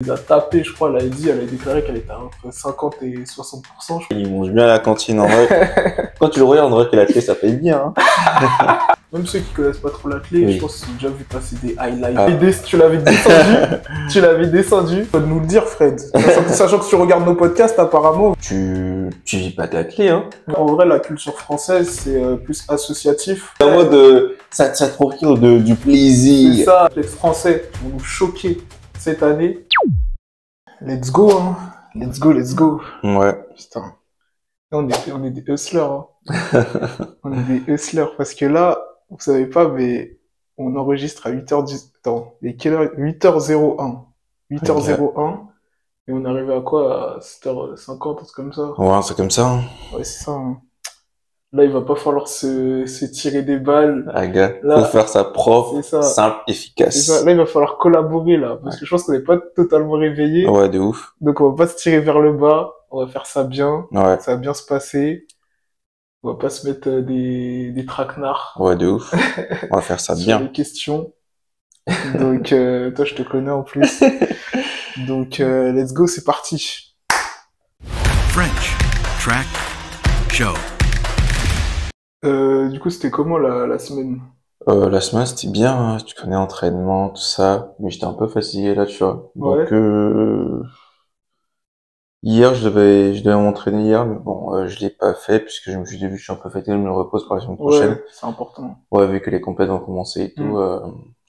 Il a tapé, je crois, elle a déclaré qu'elle était entre 50 et 60%. Il mange bien à la cantine, en vrai. Quand tu le regardes, on dirait que la clé, ça paye bien. Hein. Même ceux qui connaissent pas trop l'athlète, Oui. je pense qu'ils ont déjà vu passer des highlights. Tu l'avais descendu, tu l'avais descendu. Faut nous le dire, Fred. Sachant que si tu regardes nos podcasts, apparemment. Tu vis pas ta clé, hein. En vrai, la culture française, c'est plus associatif. En mode, ça te procure du plaisir. C'est ça, les Français vont nous choquer cette année. Let's go, hein. Let's go, let's go. Ouais. Putain. Là, on est des hustlers, hein. On est des hustlers parce que là, vous savez pas, mais on enregistre à 8h10. Attends, et quelle heure? 8h01. 8h01. Et on est arrivé à quoi? À 7h50, un truc comme ça. Ouais, c'est comme ça. Hein. Ouais, c'est ça. Hein. Là, il va pas falloir se tirer des balles. Ah, gars, là, faut faire ça propre, c'est ça. simple, efficace. C'est ça. Là, il va falloir collaborer, là. Parce que je pense qu'on n'est pas totalement réveillés. Ouais, de ouf. Donc, on va pas se tirer vers le bas. On va faire ça bien. Ouais. Ça va bien se passer. On va pas se mettre des traquenards. Ouais, de ouf. On va faire ça sur bien. les questions. Donc, toi, je te connais en plus. Donc, let's go, c'est parti. French Track Show. Du coup, c'était comment la semaine? La semaine, c'était bien, hein. Tu connais entraînement, tout ça. Mais j'étais un peu fatigué, là, tu vois. Donc, hier, je devais m'entraîner hier, mais bon, je l'ai pas fait, puisque je me suis dit, vu que je suis un peu fatigué, je me repose pour la semaine prochaine. Ouais, c'est important. Ouais, vu que les compètes vont commencer et tout,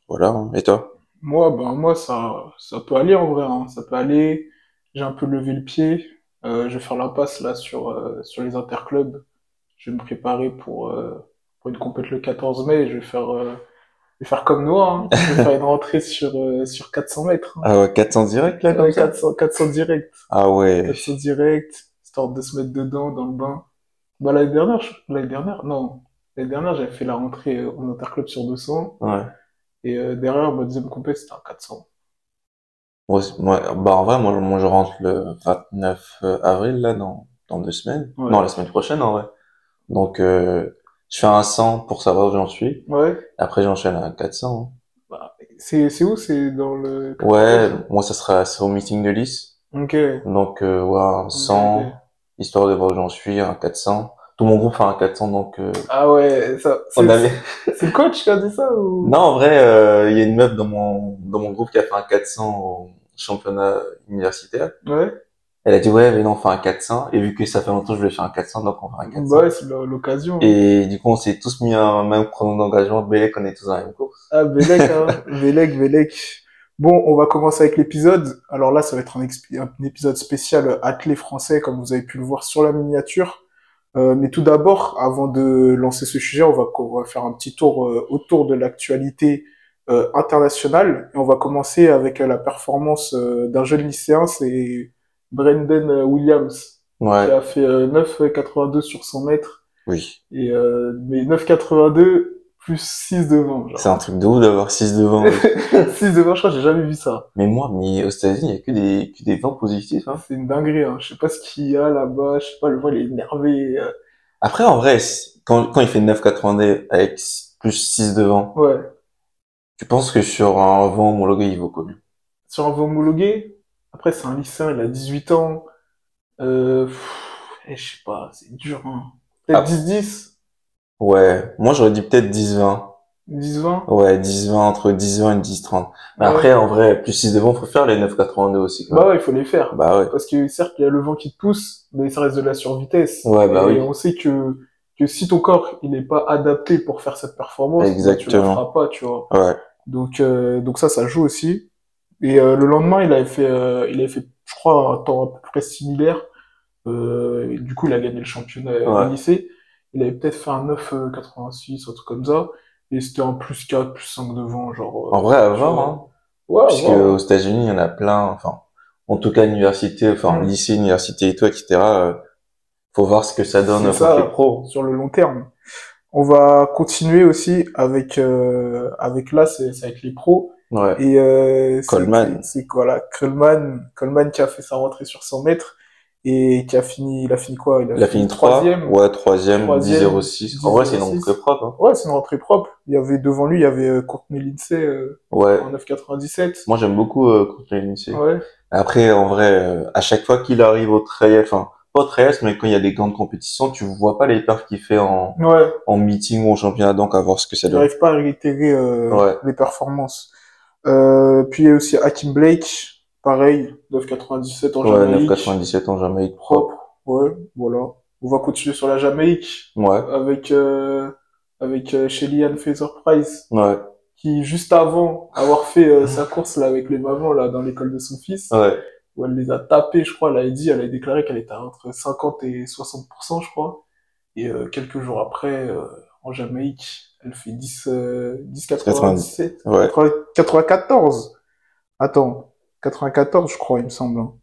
voilà. Et toi? Moi, ça peut aller en vrai, hein. Ça peut aller. J'ai un peu levé le pied. Je vais faire l'impasse, là, sur les interclubs. Je vais me préparer pour une compète le 14 mai. Je vais faire comme Noah, hein. Je vais faire une rentrée sur 400 mètres. Hein. Ah ouais, 400 direct, là, comme Ouais, ça? 400 direct. Ah ouais. 400 direct, histoire de se mettre dedans, dans le bain. Bah, non. L'année dernière, j'avais fait la rentrée en interclub sur 200. Ouais. Et derrière, ma deuxième compète, c'était un 400. Bah, en vrai, moi, je rentre le 29 avril, là, dans 2 semaines. Ouais. Non, la semaine prochaine, en vrai. Donc, je fais un 100 pour savoir où j'en suis. Ouais. Après, j'enchaîne à 400. Bah, c'est où? C'est dans le... Ouais, moi, c'est au meeting de Lys. Ok. Donc, ouais, un 100, Ok. histoire de voir où j'en suis, un 400. Tout mon groupe fait un 400, donc, Ah ouais, ça, on avait... c'est le coach qui a dit ça ou? Non, en vrai, il y a une meuf dans mon groupe qui a fait un 400 au championnat universitaire. Ouais. Elle a dit, ouais, mais non, on fait un 400. Et vu que ça fait longtemps que je voulais faire un 400, donc on va faire un 400. Bah ouais, c'est l'occasion. Et du coup, on s'est tous mis un même chrono d'engagement. Bélec, on est tous dans la même course. Ah, Bélec, hein. Bélec. Bon, on va commencer avec l'épisode. Alors là, ça va être un épisode spécial athlète français, comme vous avez pu le voir sur la miniature. Mais tout d'abord, avant de lancer ce sujet, on va faire un petit tour autour de l'actualité internationale. Et on va commencer avec la performance d'un jeune lycéen, c'est Brendan Williams, qui Ouais, a fait 9,82 sur 100 mètres. oui. Et, mais 9,82 plus 6 devant. Genre. C'est un truc de ouf d'avoir 6 devant. 6 devant, je crois que j'ai jamais vu ça. Mais aux États-Unis, il y a que des vents positifs, hein. C'est une dinguerie, hein. Je sais pas ce qu'il y a là-bas, je sais pas, le vent il est énervé. Après, en vrai, quand il fait 9,82 avec plus 6 devant, Ouais. tu penses que sur un vent homologué, il vaut combien? Sur un vent homologué, après c'est un lycéen, il a 18 ans. Je sais pas, c'est dur, hein. Peut-être Ah. 10-10, Ouais, moi j'aurais dit peut-être 10-20. 10-20. Ouais, 10-20, entre 10-20 et 10-30. Mais Ouais. après, en vrai, plus 6 devant, faut faire les 9,82 aussi, quand Bah même. ouais, il faut les faire. Bah ouais. Parce que certes, il y a le vent qui te pousse, mais ça reste de la survitesse. Ouais, bah Et oui. on sait que si ton corps, il n'est pas adapté pour faire cette performance, bah, tu la Exactement. feras pas, tu vois. Ouais. Donc ça joue aussi. Et le lendemain, il avait fait, je crois, un temps à peu près similaire. Et du coup, il a gagné le championnat Ouais. au lycée. Il avait peut-être fait un 9,86, un truc comme ça. Et c'était un plus 4, plus 5 devant, genre... En vrai, à tu 20, vois. hein. Ouais, Puisque ouais. aux États-Unis, il y en a plein, enfin, en tout cas, université, enfin, Mm. lycée, université et tout, etc. Faut voir ce que ça donne C'est contre ça. les pros. Sur le long terme. On va continuer aussi avec là, c'est avec les pros. Ouais. Et Coleman. c'est quoi là? Coleman qui a fait sa rentrée sur 100 mètres et il a fini quoi? Il a fini 3. troisième. Ouais, troisième, Troisième, 10,06. En vrai, c'est une 10,06. rentrée propre, hein. Ouais, c'est une rentrée propre. Devant lui, il y avait Courtney Lindsay Ouais. en 9,97. Moi, j'aime beaucoup, contre les lycées. Ouais. Après, en vrai, à chaque fois qu'il arrive au trial, enfin, pas au trial, mais quand il y a des grandes compétitions, tu vois pas les perfs qu'il fait Ouais, en meeting ou en championnat, donc à voir ce que ça il donne. n'arrive pas à réitérer Ouais, les performances. Puis il y a aussi Hakim Blake, pareil, 9,97 en ouais, Jamaïque, 9,97 en Jamaïque, propre. propre. Ouais, voilà. On va continuer sur la Jamaïque Ouais, avec Shelly-Ann Fraser-Price, ouais, qui juste avant avoir fait sa course là avec les mamans là dans l'école de son fils, ouais. où elle les a tapés, je crois, elle a déclaré qu'elle était à entre 50 et 60%, je crois. Et quelques jours après, en Jamaïque, elle fait 90. 10,97, Ouais. 94. Attends, 94, je crois, il me semble, hein.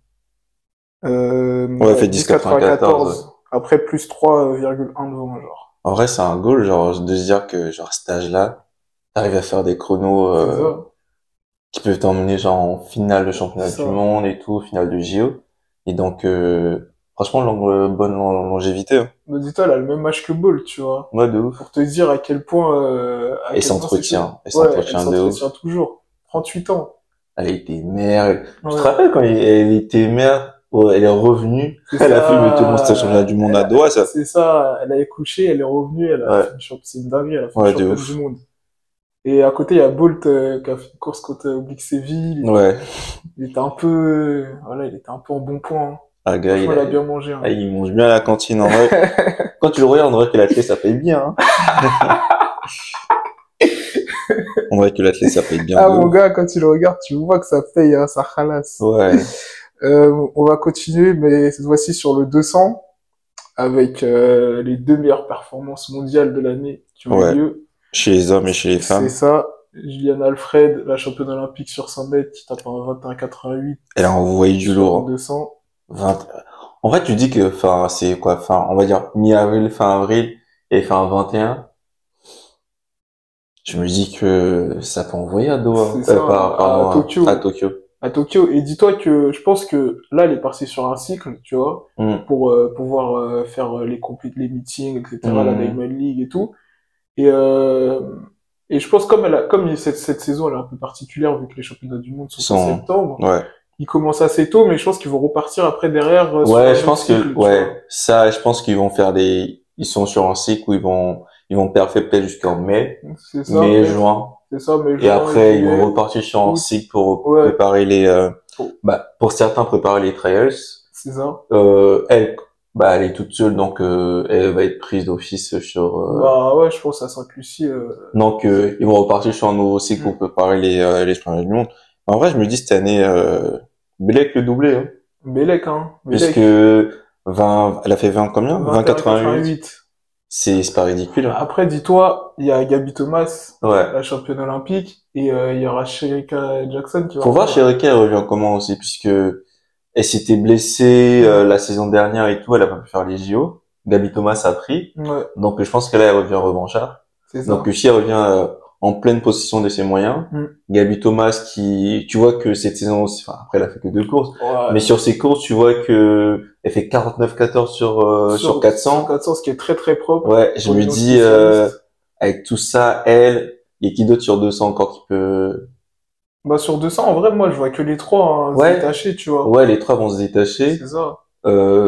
Ouais, elle Ouais, fait 10,94, ouais. 10,94. Après, plus 3,1 devant, genre. En vrai, c'est un goal, genre, de se dire que, genre, à cet âge-là, t'arrives à faire des chronos, C'est ça. qui peuvent t'emmener, genre, en finale de C'est championnat du ça. monde et tout, finale de JO. Et donc, franchement, bonne longévité, hein. Mais dis-toi, elle a le même âge que Bolt, tu vois. Ouais, de ouf. Pour te dire à Et quel point c'est chaud. elle Ouais, elle s'entretient de ouf. s'entretient toujours. 38 ans. Elle a été mère. Tu te Ouais. rappelles quand elle était mère, elle est revenue, C'est elle a fait le championnat ça. du monde à Doha, ça. C'est ça. Elle a accouché, elle est revenue, elle a fait Ouais, c'est une dinguerie, elle a fait une ouais, de championne du ouf. monde. Et à côté, il y a Bolt qui a fait une course contre Oblique Séville. Ouais. Il était un peu, voilà, il était un peu en bon point, hein. Ah, le gars, Franchement, il a bien mangé, hein. il mange bien à la cantine, en vrai. Quand tu le regardes, on dirait que l'athlète, ça paye bien, hein. On dirait que l'athlète, ça paye bien Ah, de mon ouf. gars, quand tu le regardes, tu vois que ça paye, hein, ça ralasse. Ouais, On va continuer, mais cette fois-ci sur le 200, avec les deux meilleures performances mondiales de l'année qui ont eu ouais. lieu. Chez les hommes et chez les C'est femmes. ça. Juliane Alfred, la championne olympique sur 100 mètres, qui tape un 21,88 Elle a envoyé du sur lourd, un hein. 200. 20. En vrai, tu dis que, enfin, c'est quoi, fin, on va dire mi-avril, fin avril et fin 21. Je me dis que ça peut envoyer à Doha, C'est ça, hein, à pardon, à Tokyo. Tokyo. À Tokyo. Et dis-toi que je pense que là, elle est partie sur un cycle, tu vois, Hmm. pour pouvoir faire les meetings, etc., la Hmm. Diamond League et tout. Et, euh, et je pense comme cette saison elle est un peu particulière vu que les championnats du monde Ils sont en sont, septembre, ouais. ils commencent assez tôt, mais je pense qu'ils vont repartir après derrière sur Ouais, un je autre pense que, cycle, tu vois. ouais, ça, je pense qu'ils vont faire ils sont sur un cycle où ils vont parfaire peut-être jusqu'en mai, C'est ça, mai, peut-être. juin. C'est ça, mais Et juin, après, ils vont juillet, repartir sur un août. cycle pour Ouais, préparer oh, pour certains préparer les trials. c'est ça. Elle, elle est toute seule, donc, elle va être prise d'office sur, Bah ouais, je pense à Sainte-Lucie. donc, ils vont repartir sur un nouveau cycle pour préparer les championnats du monde. En vrai, je me dis cette année, Belek le doublé, hein. Bélec, hein. Puisque Bélec. 20, elle a fait 20 combien? 20,88. 21,88. C'est pas ridicule, hein. Après, dis-toi, il y a Gabi Thomas, Ouais. la championne olympique, et il y aura Sherika Jackson qui va Faut voir revenir. Sherika, elle revient comment aussi, puisque elle s'était blessée, la saison dernière et tout, elle a pas pu faire les JO. Gabi Thomas a pris. Ouais, Donc, je pense que là, elle revient revanchard. c'est ça. Donc, si elle revient en pleine possession de ses moyens, Mm. Gabi Thomas tu vois que cette saison, enfin, après, elle a fait que 2 courses, Ouais. mais sur ses courses, tu vois que elle fait 49,14 sur 400. Sur 400, ce qui est très très propre. Ouais, je pour me une dis, spécialiste. avec tout ça, elle, et qui d'autre sur 200 encore qui peut... Bah, sur 200, en vrai, moi, je vois que les trois, hein, se Ouais, détacher, tu vois. ouais, les trois vont se détacher. C'est ça.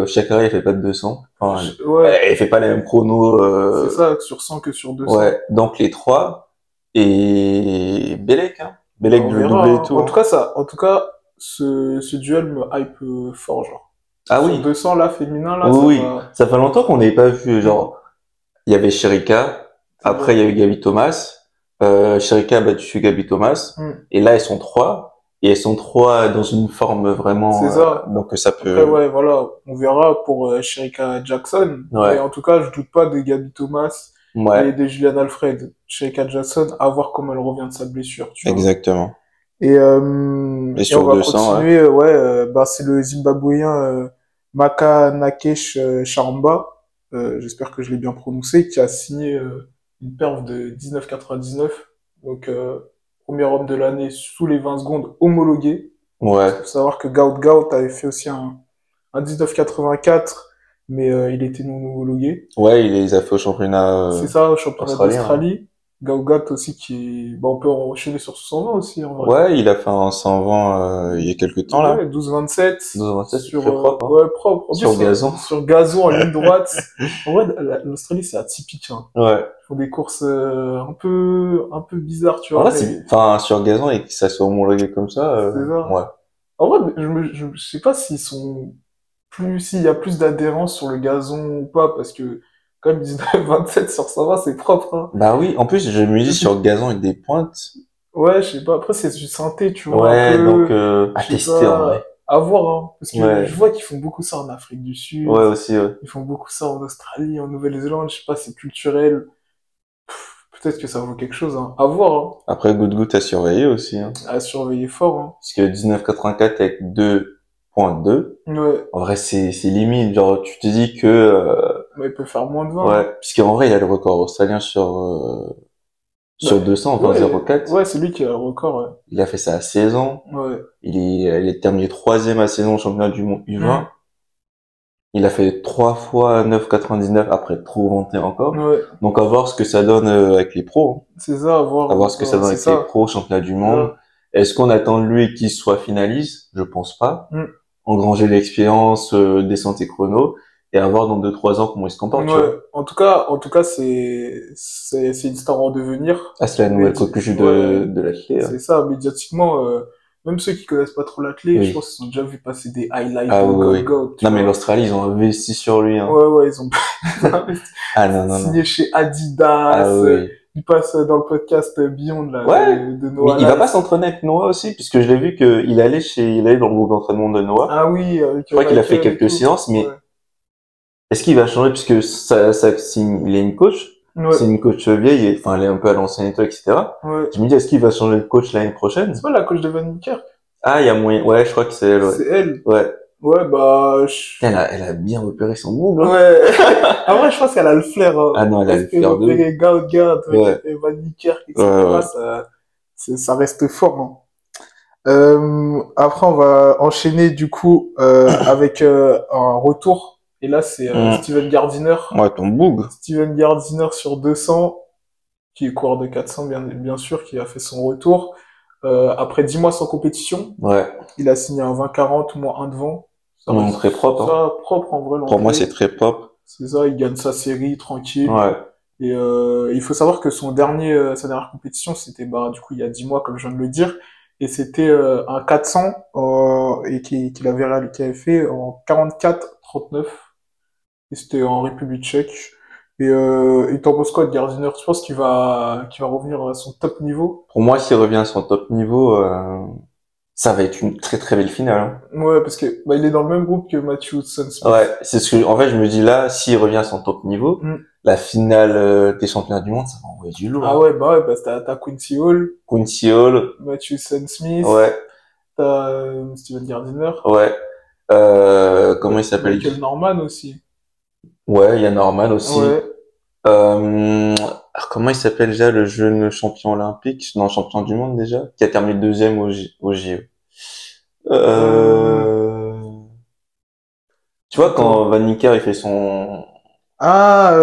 Shakira, elle fait pas de 200. Enfin, Ouais, elle fait pas les mêmes chronos, c'est ça, sur 100 que sur 200. ouais, donc les trois. Et Belek, hein. Bah, Belek on le verra, doublé et hein. tout, hein. En tout cas, ce duel me hype fort, genre. Ah Sur oui, 200, là, féminin, là, oui, ça oui. va. Ça fait longtemps qu'on n'avait pas vu, genre, il y avait Sherika, C'est après il y ça. a eu Gabi Thomas, Sherika a battu Gabi Thomas, Mm. et là elles sont trois, et elles sont trois dans une forme vraiment, C'est ça. donc ça Après, peut, ouais, voilà, on verra pour Sherika Jackson. ouais, Mais en tout cas, je doute pas de Gabi Thomas et ouais, de Julian Alfred. Sherika Jackson, à voir comment elle revient de sa blessure, tu vois. exactement. Et Et on sur va 200, ouais. continuer, ouais, bah, c'est le Zimbabwéen Maka Nakesh Charamba, j'espère que je l'ai bien prononcé, qui a signé une perf de 19,99, donc premier homme de l'année sous les 20 secondes homologué. Ouais, Il faut savoir que Gout avait fait aussi un 19,84, mais il était non homologué. ouais, il les a fait au championnat, C'est ça, au championnat australien, hein. d'Australie. Gaugat aussi qui est... Bah, on peut enchaîner sur 120 aussi, en vrai. Ouais, il a fait un 120 il y a quelques temps là. Ouais, 12-27. 12-27, Sur, très propre. Hein. ouais, propre. En Sur plus, gazon. Sur gazon, en ligne droite. En vrai, l'Australie, c'est atypique, hein. Ouais. Ils font des courses un peu bizarres, tu En vois. vrai, enfin, sur gazon et que ça soit homologué comme ça, C'est ça. ouais. En vrai, je sais pas s'il y a plus d'adhérence sur le gazon ou pas, parce que, quand même, 19-27 sur 120, c'est propre, hein. Bah oui, en plus, je me dis sur gazon avec des pointes. Ouais, je sais pas. Après, c'est du synthé, tu vois, Ouais, un peu. donc, à Je sais tester en pas. vrai. À voir, hein. Parce que Ouais. je vois qu'ils font beaucoup ça en Afrique du Sud. Ouais, aussi, ouais. Ils font beaucoup ça en Australie, en Nouvelle-Zélande. Je sais pas, c'est culturel. Peut-être que ça vaut quelque chose, hein. À voir, hein. Après, goutte à surveiller aussi, hein. À surveiller fort, hein. Parce que 19,84 avec 2,2. Ouais. En vrai, c'est limite. Genre, tu te dis que, Mais il peut faire moins de 20. ouais. Hein. Puisqu'en vrai, il a le record australien sur 200, enfin, Ouais, 0,4. ouais, c'est lui qui a le record, ouais. Il a fait ça à 16 ans. Ouais. Il est terminé 3e à saison au championnat du monde U20. Mm. Il a fait 3 fois 9,99 après trop vanté encore. Ouais. Donc, à voir ce que ça donne avec les pros. C'est ça, à voir. À voir ce que ça donne avec les pros, championnat du monde. Est-ce qu'on attend de lui qu'il soit finaliste? Je pense pas. Mm. Engranger l'expérience, descente et chrono, et à voir dans 2-3 ans comment il se comporte. Ouais. Tu vois. En tout cas, c'est une star en devenir. Ah, c'est la nouvelle coqueluche de l'athlète. C'est ça, médiatiquement, même ceux qui connaissent pas trop l'athlète, Oui. je pense qu'ils ont déjà vu passer des highlights Ah de oui, Goat. Non, mais l'Australie, ils ont investi sur lui, hein. Ouais, ils ont Ah non, signé chez Adidas. Ah oui. Il passe dans le podcast Beyond, là, Ouais. de Noah. Mais il va pas s'entraîner avec Noah aussi, puisque je l'ai vu qu'il allait dans le groupe d'entraînement de Noah. Ah oui, je crois qu'il a fait quelques séances, mais est-ce qu'il va changer puisque il est une coach? Ouais. C'est une coach vieille, enfin, elle est un peu à l'ancienne et tout, etc. Ouais. Je me dis, est-ce qu'il va changer de coach l'année prochaine? C'est pas la coach de Van Niekerk? Ah, il y a moyen. Ouais, je crois que c'est elle, ouais. C'est elle. Ouais. Ouais, bah, Elle a bien repéré son move, hein. Ouais. En vrai, je pense qu'elle a le flair, hein. Ah non, elle a le flair de Les Gaugat, ouais. Van Niekerk, etc. Ouais. Ça reste fort, hein. Après, on va enchaîner, du coup, avec, un retour. Et là, c'est, Steven Gardiner. Ouais, ton boug. Steven Gardiner sur 200, qui est coureur de 400, bien sûr, qui a fait son retour. Après 10 mois sans compétition. Ouais. Il a signé un 20-40, moins 1 devant. Ça reste très propre. Ça, hein. Propre, en vrai. Pour moi, c'est très propre. C'est ça, il gagne sa série, tranquille. Ouais. Et, il faut savoir que sa dernière compétition, c'était, du coup, il y a 10 mois, comme je viens de le dire. Et c'était, un 400, et qu'il avait fait en 44-39. Et c'était en République tchèque. Et t'en penses quoi de Gardiner? Tu penses qu'il va revenir à son top niveau? Pour moi, s'il revient à son top niveau, ça va être une très très belle finale. Hein. Ouais, parce que il est dans le même groupe que Matthew Hudson-Smith. Ouais, c'est ce que en fait je me dis là, s'il revient à son top niveau, la finale des championnats du monde, ça va envoyer du lourd. Ah ouais, t'as Quincy Hall, Matthew Hudson-Smith. Ouais. T'as Steven Gardiner. Ouais. Comment il s'appelle? Michael Norman aussi. Ouais, il y a Norman aussi. Ouais. Comment il s'appelle déjà le jeune champion olympique, non champion du monde déjà, qui a terminé deuxième au JO. Tu vois quand Van Niekerk il fait son. Ah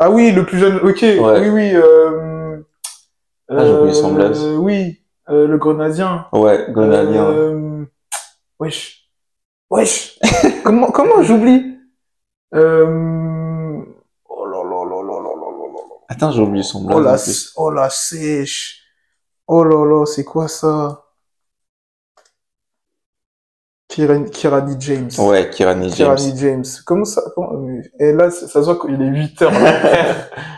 oui, le plus jeune. Ok. Ouais. Oui. J'ai oublié son blaze. Oui. Le Grenadien. Ouais, Grenadien. Wesh. Comment j'oublie? Oh là là là là là là là là. Attends, j'ai oublié son blaze. Oh la sèche. Oh là là, c'est quoi ça? Kirani James. Ouais, Kirani James. Comment ça? Et là, ça se voit qu'il est 8 heures là.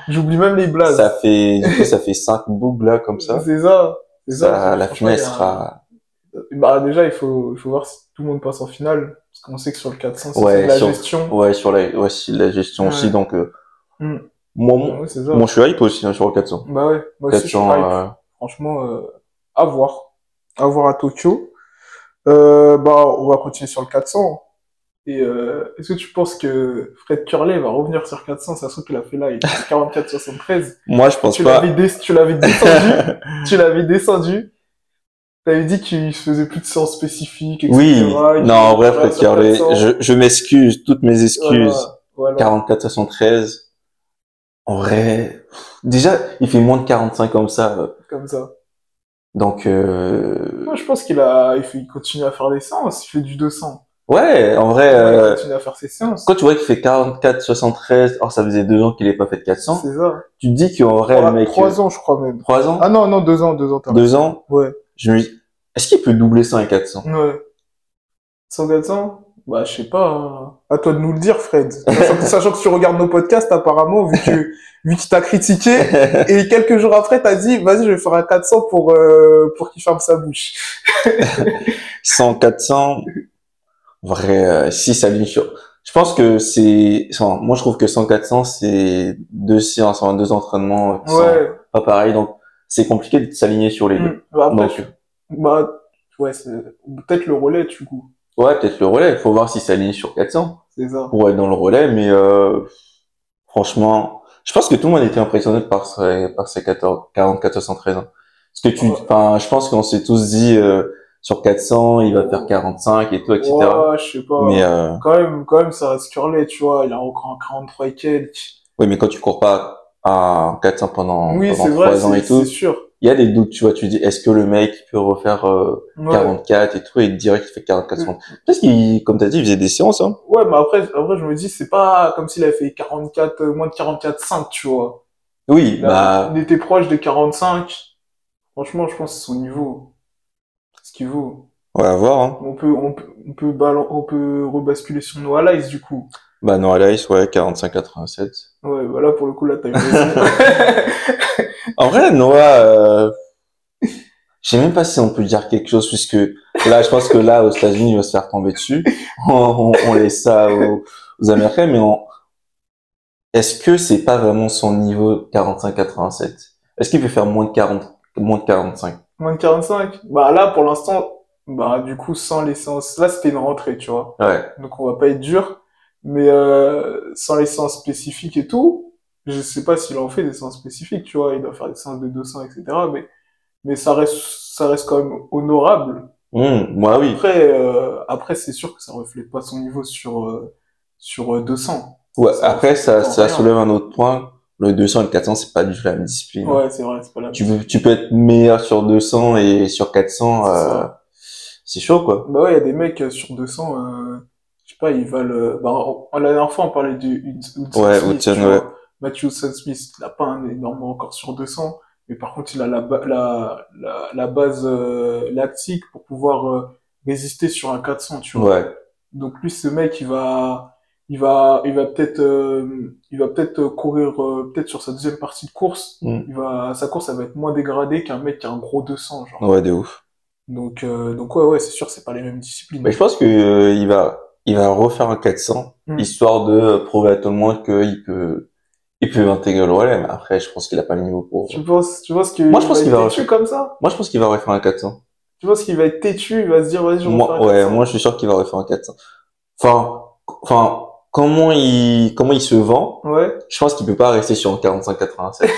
J'oublie même les blazes. Ça fait 5 boucles là comme ça. C'est ça. La finale sera. Déjà, il faut voir si tout le monde passe en finale. Parce qu'on sait que sur le 400, c'est la gestion. Ouais, si la gestion aussi. Donc, moi, je suis hype aussi, hein, sur le 400. Bah ouais. Moi aussi, je suis hype. Franchement, à voir. À voir à Tokyo. On va continuer sur le 400. Et est-ce que tu penses que Fred Curley va revenir sur 400? Ça se trouve qu'il a fait là, il est 44-73. Moi, je pense pas. Tu l'avais descendu. Tu l'avais descendu. T'avais dit qu'il faisait plus de séances spécifiques, etc. Oui. Non, en vrai, Fred Curley, je m'excuse, toutes mes excuses. Voilà. 44-73. En vrai, déjà, il fait moins de 45 comme ça. Comme ça. Donc, Moi, je pense il continue à faire des séances. Il fait du 200. ouais, en vrai, Il continue à faire ses séances. quand tu vois qu'il fait 44,73, or ça faisait 2 ans qu'il n'ait pas fait de 400, C'est ça. tu te dis qu'en vrai, le mec... 3 ans, je crois même. 3 ans? Ah non, non, 2 ans, 2 ans. 2 ans? Ouais. Je me dis, est-ce qu'il peut doubler 100 et 400? Ouais. 100, 400? Bah, je sais pas. Hein. À toi de nous le dire, Fred. Sachant que tu regardes nos podcasts, apparemment, vu qu'il t'a critiqué, et quelques jours après, t'as dit, vas-y, je vais faire un 400 pour qu'il ferme sa bouche. 100, 400, vrai, si ça ligne sur... Je pense que moi je trouve que 100, 400, c'est 2 séances, 2 entraînements qui sont Ouais. pas pareils, donc c'est compliqué de s'aligner sur les deux. Bah, après, Donc, ouais, peut-être le relais, du coup. ouais, peut-être le relais, il faut voir si ça aligne sur 400 C'est ça. pour être dans le relais, mais franchement, je pense que tout le monde était impressionné par ses 44, 73 ans. Parce que je pense qu'on s'est tous dit sur 400, il va faire 45 et tout, etc. Ouais, je sais pas. Mais Quand même, ça reste curlé, tu vois. Il a encore un 43 et quelques. oui, mais quand tu cours pas à 400 pendant Oui, c'est 3 vrai, ans et tout, c'est sûr. il y a des doutes, tu vois. Tu dis, est-ce que le mec peut refaire Ouais. 44 et tout, et direct il fait 44 secondes. Parce qu'il, comme t'as dit, il faisait des séances, hein. Ouais, mais après, je me dis, c'est pas comme s'il avait fait 44, moins de 44,5, tu vois. Oui, bah, Il était proche des 45. Franchement, je pense que c'est son niveau. C'est ce qu'il vaut. on va voir, hein. On peut rebasculer sur nos highlights, du coup. Bah, non, Alice, ouais, 45, 87. Ouais, voilà, pour le coup, là, t'as eu raison. En vrai, Noah, je sais même pas si on peut dire quelque chose, puisque là, je pense que là, aux États-Unis, il va se faire tomber dessus. On laisse ça aux Américains, mais est-ce que c'est pas vraiment son niveau 45-87? Est-ce qu'il peut faire moins de 40, moins de 45? Moins de 45? Bah, là, pour l'instant, bah, du coup, sans les séances, là, c'était une rentrée, tu vois. Ouais. Donc, on va pas être dur. Mais, sans les séances spécifiques et tout, je sais pas s'il en fait des séances spécifiques, tu vois. Il doit faire des séances de 200, etc. Mais ça reste quand même honorable. Moi, oui. Après, c'est sûr que ça reflète pas son niveau sur 200. Ouais, après, ça rien. soulève un autre point. Le 200 et le 400, c'est pas du tout la même discipline. Ouais, c'est vrai, c'est pas la même. Tu peux être meilleur sur 200 et sur 400, C'est ça. c'est chaud, quoi. Bah ouais, il y a des mecs sur 200, je sais pas, ils valent. Bah, la dernière fois, on parlait du Hudson Ouais, Smith, Hudson, tu ouais. vois. Matthew Hudson Smith, il a pas un énorme record sur 200, mais par contre, il a la base lactique pour pouvoir résister sur un 400, tu vois. Ouais. Donc lui, ce mec, il va peut-être courir peut-être sur sa deuxième partie de course. Sa course, elle va être moins dégradée qu'un mec qui a un gros 200, genre. Ouais, de ouf. Donc ouais, c'est sûr, c'est pas les mêmes disciplines. Mais je pense que il va refaire un 400, histoire de prouver à tout le monde il peut intégrer le relais. Mais après, je pense qu'il a pas le niveau pour. Tu penses que Moi, je pense qu'il va têtu comme ça? Moi, je pense qu'il va refaire un 400. Tu penses qu'il va être têtu, il va se dire, vas-y, je vais refaire un Ouais, 400. moi, je suis sûr qu'il va refaire un 400. Enfin, comment il se vend? Ouais. Je pense qu'il peut pas rester sur un 45-87.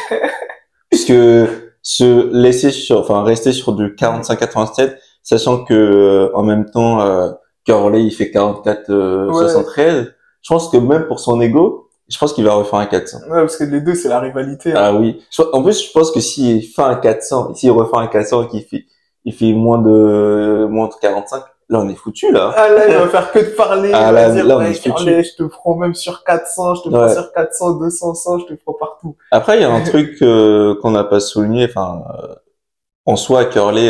Puisque rester sur du 45-87, sachant que, en même temps, Curley, il fait 44-73. Je pense que même pour son ego, je pense qu'il va refaire un 400. Ouais, parce que les deux, c'est la rivalité. Hein. Ah oui. En plus, je pense que s'il fait un 400, s'il refait un 400 et il fait moins de 45, là, on est foutu, là. Ah, là, il va faire que de parler. Ah, il va là, dire, là, on ouais, est foutu. Carlet, je te prends même sur 400, je te prends sur 400, 200, 100, je te prends partout. Après, il y a un truc, qu'on n'a pas souligné, en soi, Curley,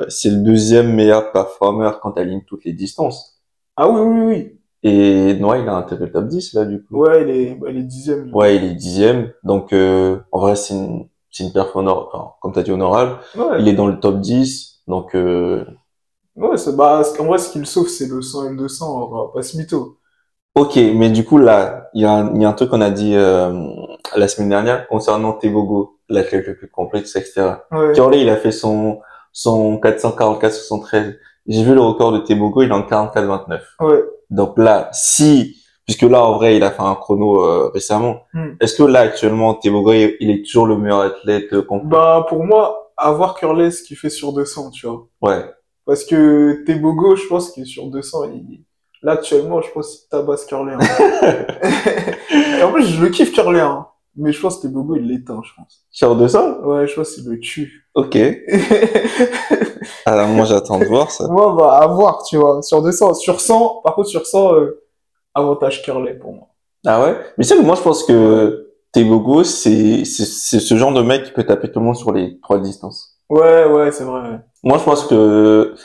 c'est le deuxième meilleur performeur quand t'alignes toutes les distances. Ah oui, oui, oui. Et Noah, il a intégré le top 10, là, du coup. Ouais, il est 10e. Ouais, il est 10e. Donc, en vrai, c'est une perf comme t'as dit, honorable. Ouais. Il est dans le top 10. Donc, ouais, en vrai, ce qui le sauve, c'est le 100 et le 200, on va pas se mytho. ok, mais du coup, là, il y a un truc qu'on a dit, la semaine dernière concernant Tebogo, l'athlète le plus complexe, etc. Ouais. Curley, il a fait son 444-73. J'ai vu le record de Tebogo, il est en 44-29. Ouais. Donc là, puisque là, en vrai, il a fait un chrono récemment. Est-ce que là, actuellement, Tebogo, il est toujours le meilleur athlète complet? Bah, pour moi, avoir Curley, ce qu'il fait sur 200, tu vois. Ouais. Parce que Tebogo, je pense qu'il est sur 200. Là, actuellement, je pense qu'il tabasse Curley. Hein. Et en plus, je le kiffe, Curley. Hein. Mais je pense que Tebogo, il l'éteint, je pense. Sur 200? Ouais, je pense qu'il le tue. Ok. Alors, moi, j'attends de voir ça. Moi, bah, à voir, tu vois. Sur 200. Sur 100, par contre, sur 100, avantage Curley pour moi. Ah ouais? Mais tu sais que moi, je pense que Tebogo, c'est ce genre de mec qui peut taper tout le monde sur les 3 distances. Ouais, c'est vrai. Ouais. Moi, je pense que,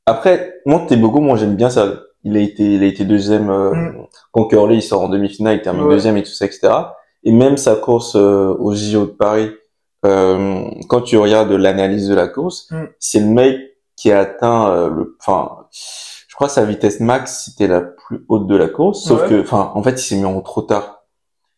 après, moi, Tebogo, moi, j'aime bien ça. Il a été deuxième, quand Curly, il sort en demi-finale, il termine Ouais. deuxième et tout ça, etc. Et même sa course, au JO de Paris, quand tu regardes l'analyse de la course, c'est le mec qui a atteint, enfin, je crois que sa vitesse max, c'était la plus haute de la course, sauf Ouais. que, enfin, en fait, il s'est mis en trop tard.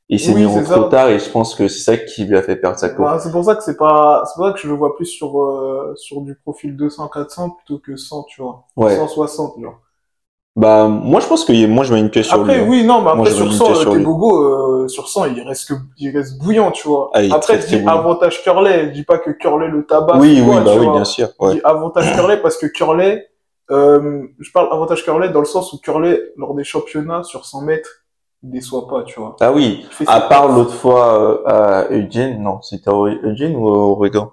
Il s'est Oui, mis en c'est trop ça. tard et je pense que c'est ça qui lui a fait perdre sa course. Bah, c'est pour ça que je le vois plus sur du profil 200-400 plutôt que 100, tu vois. Ouais. 160, genre. Bah, moi, je pense que moi, je mets une pièce sur lui. Après, Hein. oui, non, mais Moi, après, je sur mets une 100, pièce sur lui. Tebogo, sur 100, il reste bouillant, tu vois. Ah, il est Après, très, je très dis bouillant. avantage Curley. Je dis pas que Curley le tabac. Oui, ou quoi, oui, bah tu oui, vois. bien sûr. Je Ouais. dis avantage Curley parce que Curley, je parle avantage Curley dans le sens où Curley, lors des championnats, sur 100 mètres, il déçoit pas, tu vois. Ah oui, Il fait à ses part passes. l'autre fois à Eugene, non, c'était à Eugene ou au Oregon?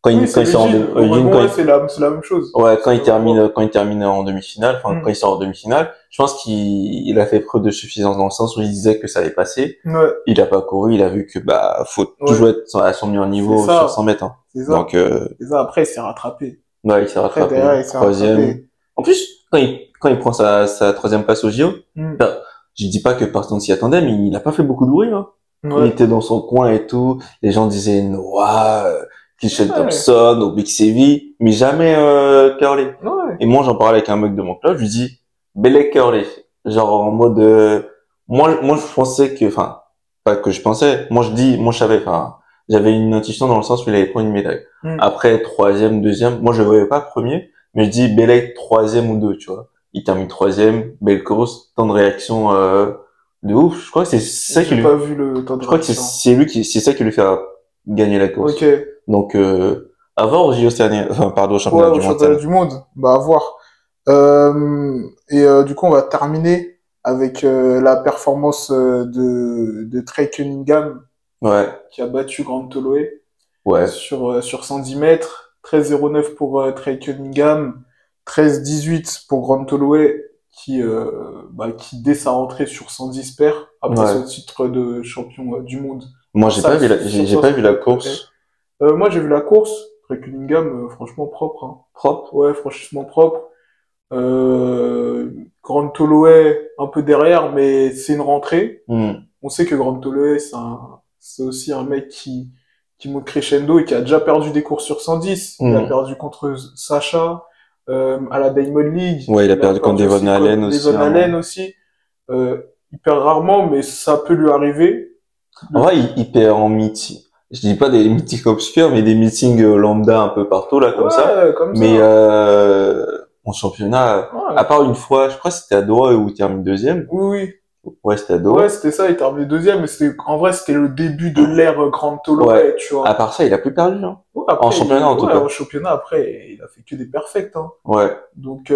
Oui, c'est Quand il sort en Eugene. Eugene, Oregon, ouais, c'est la même chose. ouais, C'est le même endroit. quand il termine en demi-finale, enfin, quand il sort en demi-finale, je pense il a fait preuve de suffisance dans le sens où il disait que ça allait passer. Ouais, Il a pas couru, il a vu que, bah, faut toujours être à son meilleur niveau c'est ça. sur 100 mètres, hein. C'est ça. Donc, C'est ça. Après, il s'est rattrapé. ouais, il s'est Après, rattrapé. derrière, il s'est Troisième. rattrapé. En plus, quand il prend sa troisième place au JO, bah, je dis pas que personne s'y attendait, mais il a pas fait beaucoup de bruit, hein. Il était dans son coin et tout. Les gens disaient Noah, Christian Thompson, ou Big Sevi, mais jamais Curly. Ouais. Et moi, j'en parlais avec un mec de mon club, je lui dis Bellec Curly. Genre en mode, moi, je pensais que, enfin, pas que je pensais. Moi, je savais, enfin, j'avais une intuition dans le sens où il allait prendre une médaille. Après, troisième, deuxième, moi, je le voyais pas premier, mais je dis Bellec troisième ou deux, tu vois. Il termine troisième, belle course, temps de réaction, de ouf. Je crois que c'est ça qui lui... pas vu le temps de Je crois que c'est ça qui lui fait gagner la course. Ok. Donc, à voir au JO cette année, enfin, pardon, au championnat du monde. Championnat du monde. Bah, à voir. Du coup, on va terminer avec la performance de Trey Cunningham, qui a battu Grant Holloway sur 110 mètres. 13,09 pour Trey Cunningham, 13,18 pour Grant Holloway, qui dès sa rentrée sur 110 perd après son titre de champion du monde. Moi, j'ai pas vu la course. Moi, j'ai vu la course. Trey Cunningham, franchement propre. Hein. Propre? Ouais, franchement propre. Grant Holloway un peu derrière, mais c'est une rentrée. On sait que Grant Holloway, c'est aussi un mec qui monte crescendo et qui a déjà perdu des courses sur 110. Il a perdu contre Sacha, à la Diamond League. Ouais, il a perdu contre Devon Allen aussi. Devon Allen aussi. Il perd rarement, mais ça peut lui arriver. En vrai, il perd en meeting. Je dis pas des meetings obscurs, mais des meetings lambda un peu partout, là, comme ça. Mais, en championnat, à part une fois, je crois que c'était à Doha où il termine deuxième. Oui. Ouais, c'était à Doha. Ouais, c'était ça, il terminait deuxième, mais en vrai, c'était le début de l'ère Grant Holloway, tu vois. À part ça, il a plus perdu, hein. Après, en championnat, en tout cas. En championnat, après, il a fait que des perfects, hein. Ouais. Donc,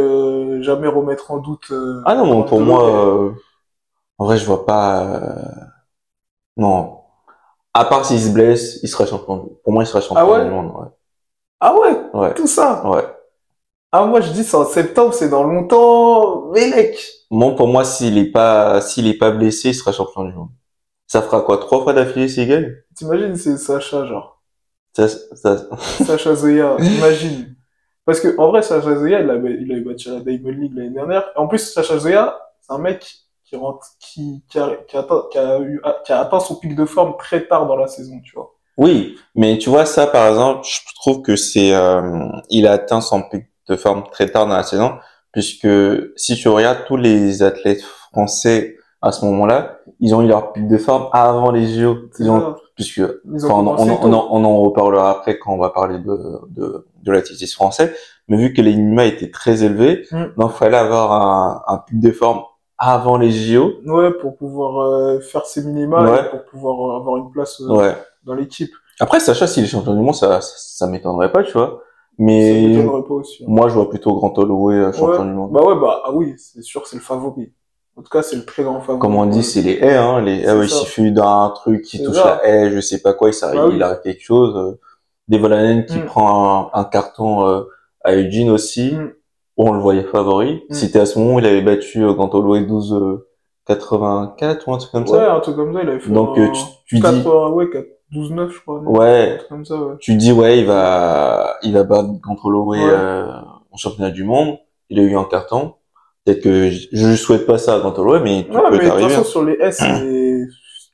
jamais remettre en doute, ah non, bon, pour moi, en vrai, je vois pas, non. À part s'il se blesse, il sera champion. Pour moi, il sera champion du monde, ouais. Ah ouais? Ouais. Tout ça? Ouais. Ah, moi, je dis, c'est en septembre, c'est dans longtemps, mec. Bon, pour moi, s'il est pas blessé, il sera champion du monde. Ça fera quoi, 3 fois d'affilée s'il gagne? T'imagines, c'est Sacha, genre. Sacha Zoya, imagine. Parce que, en vrai, Sacha Zoya, il avait battu la Diamond League l'année dernière. Et en plus, Sacha Zoya, c'est un mec qui a atteint son pic de forme très tard dans la saison, tu vois. Oui, mais tu vois, ça, par exemple, je trouve que il a atteint son pic de forme très tard dans la saison, puisque si tu regardes tous les athlètes français à ce moment-là, ils ont eu leur pic de forme avant les JO. On en reparlera après quand on va parler de l'athlétisme français, mais vu que les minima étaient très élevés, donc il fallait avoir un pic de forme avant les JO. Ouais, pour pouvoir faire ses minima et pour pouvoir avoir une place dans l'équipe. Après, Sacha, s'il est champion du monde, ça m'étonnerait pas, tu vois. Mais ça m'étonnerait pas aussi, hein. Moi, je vois plutôt Grant Holloway champion du monde. Bah oui, c'est sûr, c'est le favori. En tout cas, c'est le très grand favori. Comme on dit, c'est les haies, hein. Les haies, il suffit d'un truc qui touche la haie, je sais pas quoi, il arrive quelque chose. Devolanen qui prend un carton à Eugene aussi, où on le voyait favori. C'était à ce moment où il avait battu Gantolo 12-84 ou un truc comme ça. Ouais, un truc comme ça, il avait fait donc tu 4, dis ouais, 12-9 je crois. Ouais. Un truc comme ça, ouais. Tu dis il va battre Gantolo en championnat du monde. Il a eu un carton. Peut-être que je souhaite pas ça à Gantolo, mais tout peut mais de toute arriver. façon, sur les S,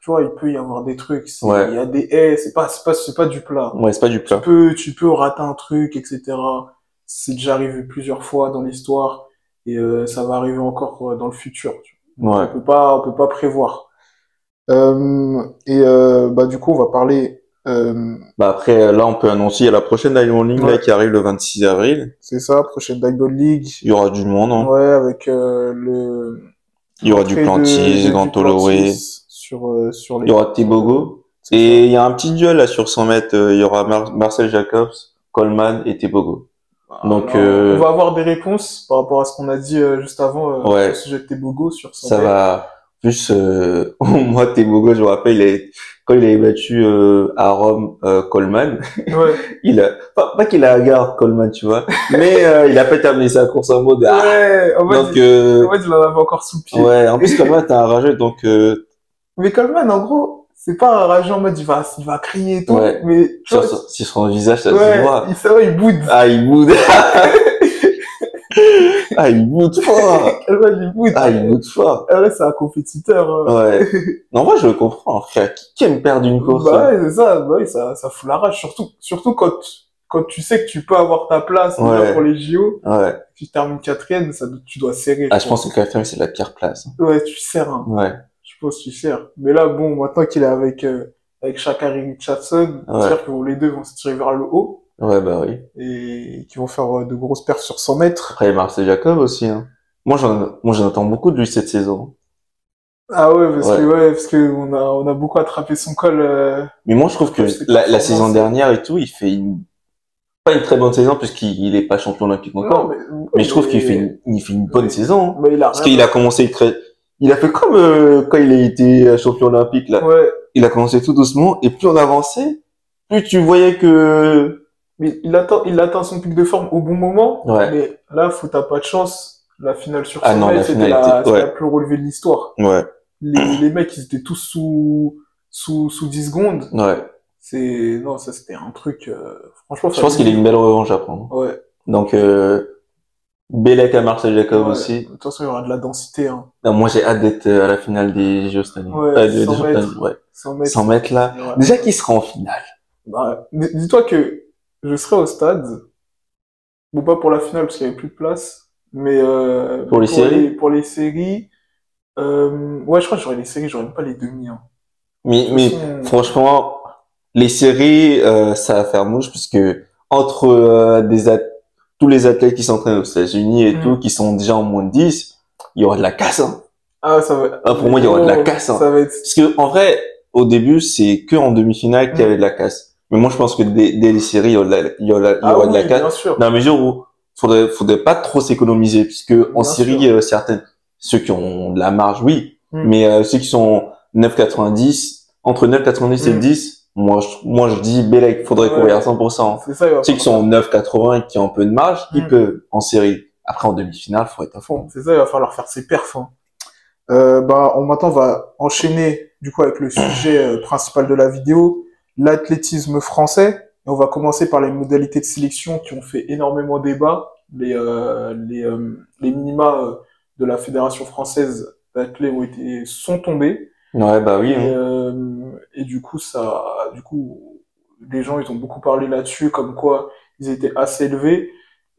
tu vois, il peut y avoir des trucs. Ouais. Il y a des haies, c'est pas du plat. Ouais, c'est pas du plat. Tu peux rater un truc, etc. C'est déjà arrivé plusieurs fois dans l'histoire et ça va arriver encore dans le futur. Donc, Ouais. on peut pas prévoir. Du coup, on va parler. Après, là, on peut annoncer, il y a la prochaine Diamond League là, qui arrive le 26 avril. C'est ça, prochaine Diamond League. Il y aura du monde, hein. Ouais, avec il y aura du Plantis, Gantoloé. Sur les... Il y aura Tebogo. Et il y a un petit duel là sur 100 mètres. Il y aura Marcel Jacobs, Coleman et Tebogo. Donc, on va avoir des réponses par rapport à ce qu'on a dit juste avant sur le sujet de Tebogo sur 100 ça mètres. Va. Plus, moi, Tebogo, je me rappelle, quand il avait battu à Rome Coleman, pas qu'il a la garde Coleman, tu vois, mais il a pas terminé sa course en mode en fait, il en avait encore sous le pied. Ouais, en plus Coleman t'es un rageux, donc mais Coleman, en gros, c'est pas un rageux en mode il va crier et tout, mais sur son visage ça se voit. Il boude. Ah, il boude. Ah, il boude fort. Il boude. Ah, il boude fort. Ouais, c'est un compétiteur. Ouais. Non, moi, je le comprends, frère. Qui aime perdre une course? C'est ça. Ça fout la rage. Surtout quand tu sais que tu peux avoir ta place pour les JO. Ouais. Tu termines 4e, tu dois serrer. Ah, je pense que 4e, c'est la pire place. Ouais, tu serres. Hein. Ouais. Je pense que tu serres. Mais là, bon, maintenant qu'il est avec Sha'Carri Richardson, j'espère que les deux vont se tirer vers le haut. Ouais, bah oui. Et qui vont faire de grosses perfs sur 100 mètres. Après, Marcel Jacob aussi, hein. Moi, j'en attends beaucoup de lui cette saison. Ah ouais, parce que on a beaucoup attrapé son col. Mais moi, je trouve que la saison dernière et tout, il fait pas une très bonne saison puisqu'il est pas champion olympique encore. Mais je trouve qu'il fait une bonne saison. Hein. Parce qu'il a commencé il a fait comme quand il a été champion olympique, là. Ouais. Il a commencé tout doucement et plus on avançait, plus tu voyais que... Mais il atteint son pic de forme au bon moment. Ouais. Mais là, t'as pas de chance. La finale sur 100 mètres, c'était la plus relevée de l'histoire. Ouais. Les mecs, ils étaient tous sous 10 secondes. Ouais. Ça c'était un truc, franchement. Je pense qu'il a une belle revanche à prendre. Ouais. Donc, Bellec à Marcel Jacob aussi. De toute façon, il y aura de la densité, hein. Non, moi, j'ai hâte d'être à la finale des Jeux cette année. Ouais, 100 mètres. 100 mètres là. Ouais. Déjà qu'il sera en finale. Bah, dis-toi que je serai au stade. Bon, pas pour la finale parce qu'il y avait plus de place. Mais, pour les séries. Pour les séries, ouais, je crois que j'aurai les séries, j'aurai même pas les demi, hein. Mais franchement, les séries, ça va faire mouche puisque entre tous les athlètes qui s'entraînent aux États-Unis et tout, qui sont déjà en moins de 10, il y aura de la casse, hein. Ah, ça va. Ah, pour moi, il y aura de la casse, hein. Ça va être... Parce que, en vrai, au début, c'est que en demi-finale qu'il y avait de la casse. Mais moi, je pense que dès les séries, il y aura de la casse. Bien sûr. Dans la mesure où faudrait pas trop s'économiser puisque en série, ceux qui ont de la marge, oui. Mais, ceux qui sont 9,90, entre 9,90 et 10, moi, je dis, Bellec, faudrait courir à 100%. C'est ça, ceux qui sont 9,80 et qui ont un peu de marge, ils peuvent en série. Après, en demi-finale, faut être à fond. C'est ça, il va falloir faire ses perfs, hein. Maintenant, on va enchaîner, du coup, avec le sujet principal de la vidéo, l'athlétisme français. Et on va commencer par les modalités de sélection qui ont fait énormément débat. Les minima de la Fédération française d'athlé sont tombés. Ouais, bah oui. Et du coup, les gens, ils ont beaucoup parlé là-dessus, comme quoi ils étaient assez élevés.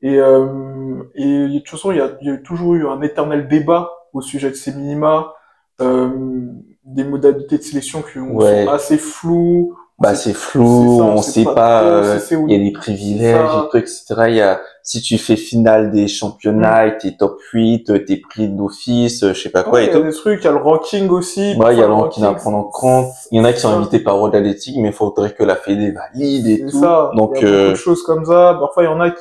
Et de toute façon, il y a toujours eu un éternel débat au sujet de ces minima, des modalités de sélection qui sont assez floues. C'est flou, on sait pas, il y a des privilèges et tout, etc. Si tu fais finale des championnats et t'es top 8, t'es pris d'office, je sais pas quoi et tout. Il y a des trucs, il y a le ranking aussi. Ouais, il y a le ranking à prendre en compte. Il y en a qui sont invités par World Athletic, mais il faudrait que la Fédé valide et tout. Donc, il y a beaucoup de choses comme ça. Parfois, il y en a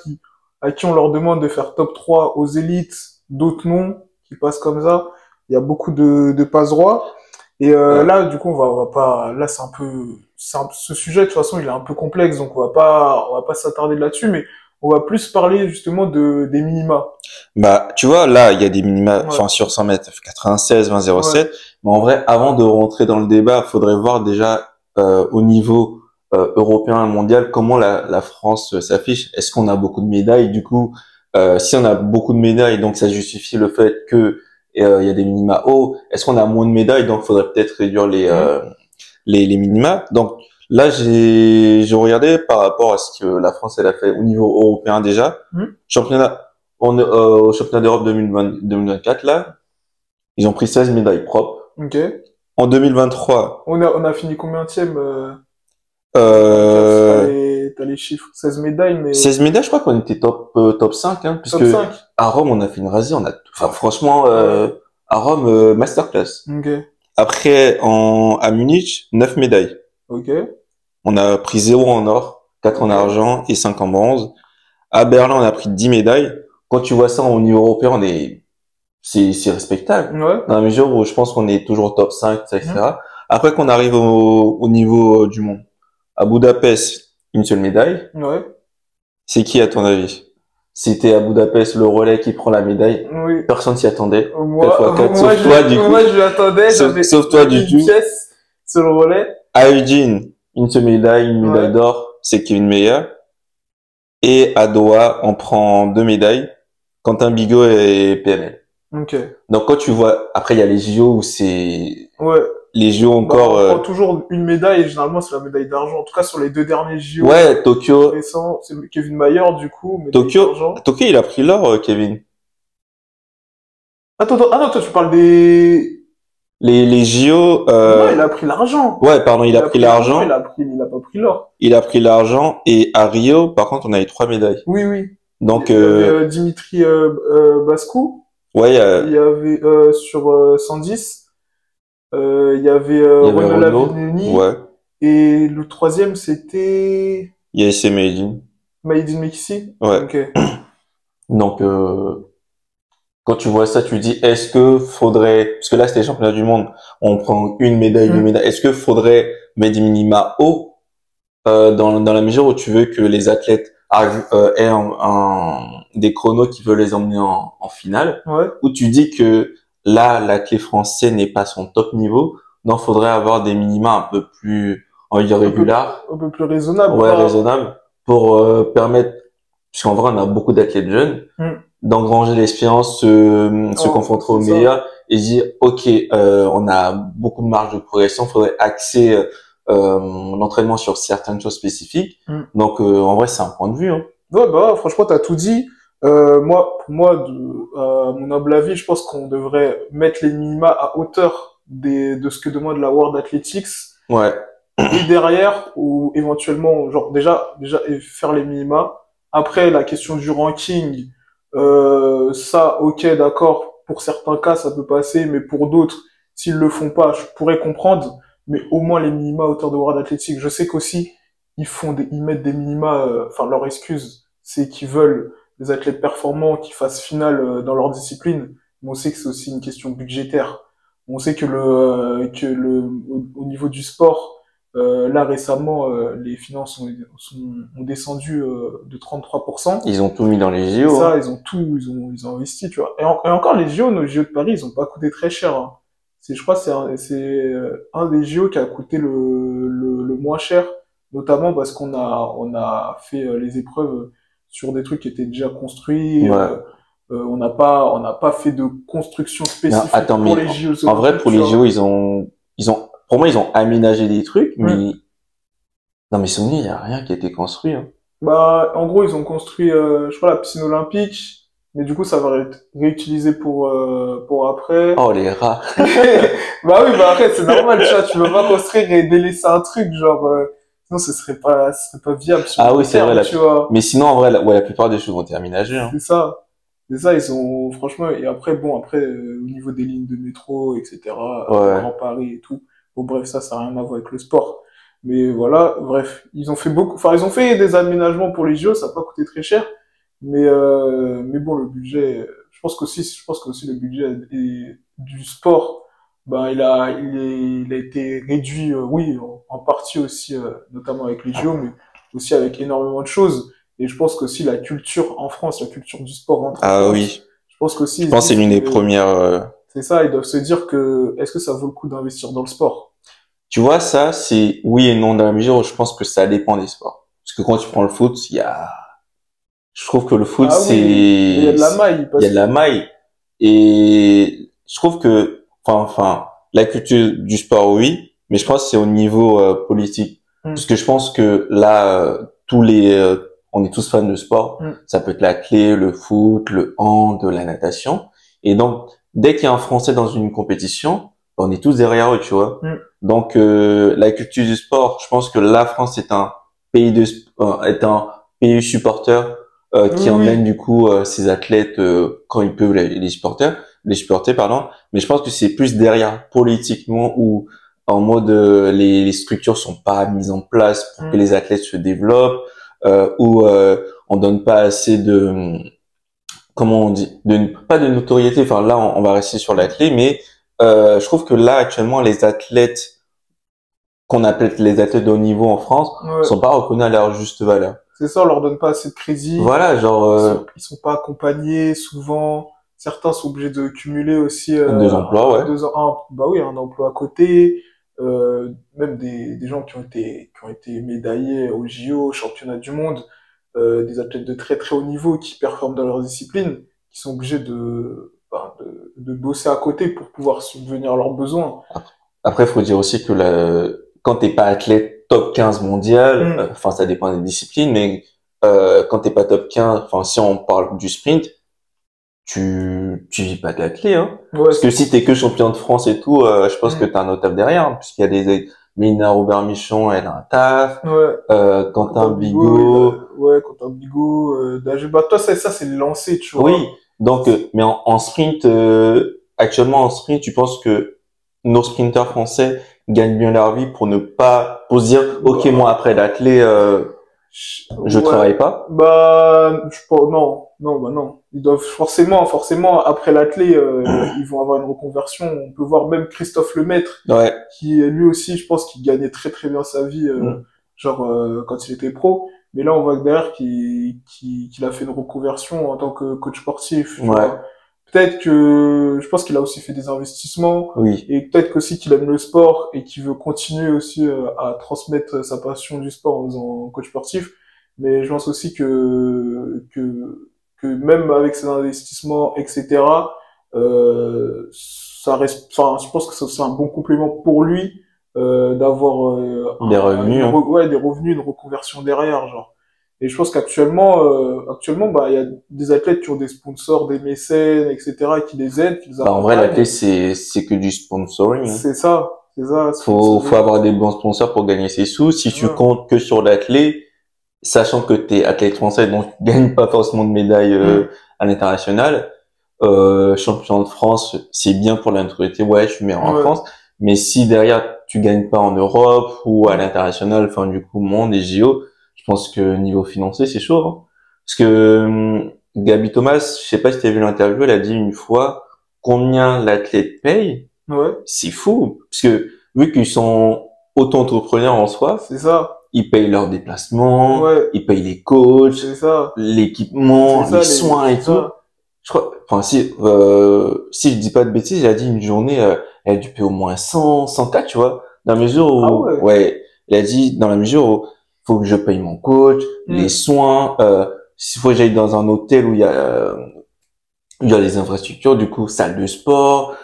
à qui on leur demande de faire top 3 aux élites, d'autres non, qui passent comme ça. Il y a beaucoup de passe droits. Et Ouais. là, du coup, on va pas. Là, ce sujet de toute façon, il est un peu complexe, donc on va pas s'attarder là-dessus, mais on va plus parler justement des minima. Bah, tu vois, là, il y a des minima, Ouais, enfin, sur 100 mètres, 96, ouais. 20,07. Mais en vrai, avant de rentrer dans le débat, faudrait voir déjà, au niveau, européen et mondial, comment la France s'affiche. Est-ce qu'on a beaucoup de médailles? Du coup, si on a beaucoup de médailles, donc ça justifie le fait que, il y a des minima hauts. Est-ce qu'on a moins de médailles? Donc, faudrait peut-être réduire Mhm, les minima. Donc, là, j'ai regardé par rapport à ce que la France, elle a fait au niveau européen déjà. mhm. Championnat, au championnat d'Europe 2020, 2024, là, ils ont pris 16 médailles propres. Ok. En 2023, On a fini combienième 2024, euh, t'as les chiffres. 16 médailles, mais 16 médailles, je crois qu'on était top 5, hein, puisque top 5. à Rome, on a fait une rasée, enfin, franchement, Ouais. à Rome, masterclass. Ok. Après, à Munich, 9 médailles. Ok. On a pris 0 en or, 4 en Ok. argent et 5 en bronze. À Berlin, on a pris 10 médailles. Quand tu vois ça au niveau européen, c'est respectable. Ouais. Dans la mesure où je pense qu'on est toujours top 5, Mhm. etc. Après qu'on arrive au niveau du monde. À Budapest, une seule médaille. Ouais. C'est qui à ton avis? C'était à Budapest le relais qui prend la médaille. Oui. Personne s'y attendait. 4 Moi, fois 4, sauf toi du coup. moi, je l'attendais, Sauf toi j'avais du une tout. pièce sur le relais. À Eugene, une seule médaille, une médaille Ouais. d'or. C'est Kevin Meyer. Et à Doha, on prend 2 médailles. Quentin Bigot et PML. Ok. Donc quand tu vois, après il y a les JO où c'est Ouais. les JO Bah, encore, on prend toujours une médaille et généralement c'est la médaille d'argent. En tout cas, sur les deux derniers JO ouais, Tokyo, récents, c'est Kevin Mayer, du coup, médaille Tokyo, d'argent. Tokyo, il a pris l'or, Kevin. Ah non, toi tu parles des... Les JO, Non, il a pris l'argent. ouais, pardon, il Il a a pris pris l'argent, l'argent, il a pas pris l'or. il a pris l'argent et à Rio, par contre, on a eu 3 médailles. Oui, oui. Donc, Il y avait Dimitri Baskou. ouais, Il y avait sur 110. Il y avait il y avait Renaud Renault, Lavillenie. ouais, Et le troisième, c'était il y a essai Medellin, Made in Mexici. ouais. Ok. Donc, quand tu vois ça, tu dis, est-ce que faudrait, parce que là, c'était les championnats du monde, on prend une médaille, deux Hmm. médailles, est-ce que faudrait mettre des minima hauts, dans la mesure où tu veux que les athlètes aient des chronos qui veulent les emmener en finale, Ouais. où tu dis que là, l'athlète français n'est pas son top niveau, donc faudrait avoir des minima un peu plus, on va dire, Un peu, réguliers, un peu plus raisonnable. ouais, Bah, raisonnables, pour permettre, puisqu'en vrai, on a beaucoup d'athlètes jeunes, hmm. d'engranger l'expérience, se Oh, confronter aux c'est ça. meilleurs et dire, OK, on a beaucoup de marge de progression, faudrait axer l'entraînement sur certaines choses spécifiques. Hmm. Donc, en vrai, c'est un point de vue, hein. Ouais, bah, franchement, t'as tout dit. Pour moi, à mon humble avis, je pense qu'on devrait mettre les minima à hauteur de ce que demande la World Athletics. Ouais, Et derrière, ou éventuellement, genre, déjà, et faire les minima. Après, la question du ranking, ça, ok, d'accord. Pour certains cas, ça peut passer, mais pour d'autres, s'ils le font pas, je pourrais comprendre. Mais au moins les minima à hauteur de World Athletics. Je sais qu'aussi, ils mettent des minima, enfin, leur excuse, c'est qu'ils veulent des athlètes performants qui fassent finale dans leur discipline. Mais on sait que c'est aussi une question budgétaire. On sait au niveau du sport, là récemment, les finances ont descendu de 33%. ils ont tout mis dans les Et JO, ça, hein. ils ont investi, tu vois. Et encore les JO, nos JO de Paris, ils ont pas coûté très cher, hein. Je crois, que c'est un des JO qui a coûté le moins cher, notamment parce on a fait les épreuves sur des trucs qui étaient déjà construits. Ouais. On n'a pas fait de construction Non, spécifique attends, pour mais les JO en vrai, olympiques, pour tu les vois. JO, pour moi, ils ont aménagé des trucs, Mm. mais dans mes souvenirs, il y a rien qui a été construit, hein. Bah, en gros, ils ont construit, je crois, la piscine olympique, mais du coup, ça va être réutilisé pour après. Oh, les rats. Bah oui, bah après, c'est normal, tu vois, tu veux pas construire et délaisser un truc, genre, sinon ce serait pas viable sur Ah le oui, long c'est vrai, terme, tu vois. mais sinon, en vrai, ouais, la plupart des choses ont été aménagées, hein. C'est ça. C'est ça, ils ont, franchement, et après, bon, après, au niveau des lignes de métro, etc., Ouais. Grand Paris et tout. Bon, bref, ça n'a rien à voir avec le sport. Mais voilà, bref, ils ont fait beaucoup, enfin, ils ont fait des aménagements pour les JO, ça n'a pas coûté très cher. Mais bon, le budget, je je pense qu'aussi le budget du sport, ben, il a été réduit, oui, en partie aussi, notamment avec les JO, mais aussi avec énormément de choses. Et je pense qu'aussi la culture en France, la culture du sport rentre en Ah compte. oui, Je pense qu'aussi, je ils se pense que c'est disent l'une des que, premières. c'est ça, ils doivent se dire que, est-ce que ça vaut le coup d'investir dans le sport? Tu vois, ça, c'est oui et non dans la mesure où je pense que ça dépend des sports. Parce que quand tu prends le foot, je trouve que le foot, Ah oui, mais il y a de la maille, il y parce a de la que, maille. Et je trouve que, la culture du sport, oui, mais je pense que c'est au niveau politique. hmm, Parce que je pense que là, on est tous fans de sport. hmm, Ça peut être la clé, le foot, le hand, la natation. Et donc, dès qu'il y a un Français dans une compétition, on est tous derrière eux, tu vois. hmm. Donc, la culture du sport, je pense que la France est un est un pays supporter Oui, qui oui. emmène du coup ses athlètes quand ils peuvent les supporter pardon. Mais je pense que c'est plus derrière politiquement ou en mode les structures sont pas mises en place pour que Hmm. les athlètes se développent ou on donne pas assez de comment on dit pas de notoriété. Enfin là on va rester sur la clé, mais je trouve que là actuellement les athlètes qu'on appelle les athlètes de haut niveau en France Ouais. sont pas reconnus à leur juste valeur. C'est ça, on leur donne pas assez de crédit. Voilà, genre Ils sont pas accompagnés souvent. Certains sont obligés de cumuler aussi 2 emplois, ouais. bah oui, un emploi à côté. Même des gens qui ont été médaillés au JO, au championnat du monde, des athlètes de très très haut niveau qui performent dans leur discipline, qui sont obligés de bosser à côté pour pouvoir subvenir à leurs besoins. Après, faut dire aussi que quand t'es pas athlète top 15 mondial, Hmm. ça dépend des disciplines, mais quand t'es pas top 15, si on parle du sprint, tu vis pas de l'athlète, hein. Ouais, Parce que si t'es que champion de France et tout, je pense que hmm. t'as un autre taf derrière, hein, puisqu'il y a Mélina Robert-Michon, elle a un taf, Ouais. Quentin Quentin Bigot, Bigot, ouais, Quentin Bigot, Dajé. Bah, toi, ça, c'est le lancer, tu oui. vois. Donc, mais en sprint, actuellement en sprint, tu penses que nos sprinteurs français gagnent bien leur vie pour se dire, ok, moi Bah, après l'athlé, je ouais. travaille pas. Bah, je pense, non, non, bah non. Ils doivent forcément, après l'athlé, ils vont avoir une reconversion. On peut voir même Christophe Lemaître, Ouais. qui lui aussi, je pense qu'il gagnait très très bien sa vie, Mm. quand il était pro. Mais là, on voit que derrière qu'il a fait une reconversion en tant que coach sportif, tu Ouais. vois. Peut-être que, je pense qu'il a aussi fait des investissements Oui. et peut-être qu'aussi qu'il aime le sport et qu'il veut continuer aussi à transmettre sa passion du sport en faisant coach sportif. Mais je pense aussi que même avec ses investissements, etc., ça reste, enfin, je pense que c'est un bon complément pour lui d'avoir Des revenus, hein. ouais, des revenus, une reconversion derrière, genre. Et je pense actuellement, bah, il y a des athlètes qui ont des sponsors, des mécènes, etc., qui les aident, qui les Bah, en vrai, l'athlé, accompagnent. c'est que du sponsoring, hein. C'est ça, Faut sponsoring. avoir des bons sponsors pour gagner ses sous. Si tu Ouais. comptes que sur l'athlé, sachant que t'es athlète français, donc tu gagnes pas forcément de médaille Mm. à l'international, champion de France, c'est bien pour la notoriété, ouais, je suis meilleur en Ouais. France, mais si derrière tu gagnes pas en Europe ou à Mm. l'international, du coup monde et JO, je pense que niveau financier c'est chaud, hein. Parce que Gabi Thomas, je sais pas si tu as vu l'interview, elle a dit une fois combien l'athlète paye, Ouais. c'est fou, parce que vu qu'ils sont auto-entrepreneurs en soi, C'est ça. ils payent leurs déplacements, Ouais. ils payent les coachs, C'est ça. C'est l'équipement, les ça, soins et c'est tout. ça. Je crois, si je dis pas de bêtises, il a dit une journée, elle a dû payer au moins 100K, tu vois. Dans la mesure Ah où, ouais. ouais, il a dit, dans la mesure où, faut que je paye mon coach, les Mm. soins, s'il faut que j'aille dans un hôtel où il y a les infrastructures, du coup, salle de sport,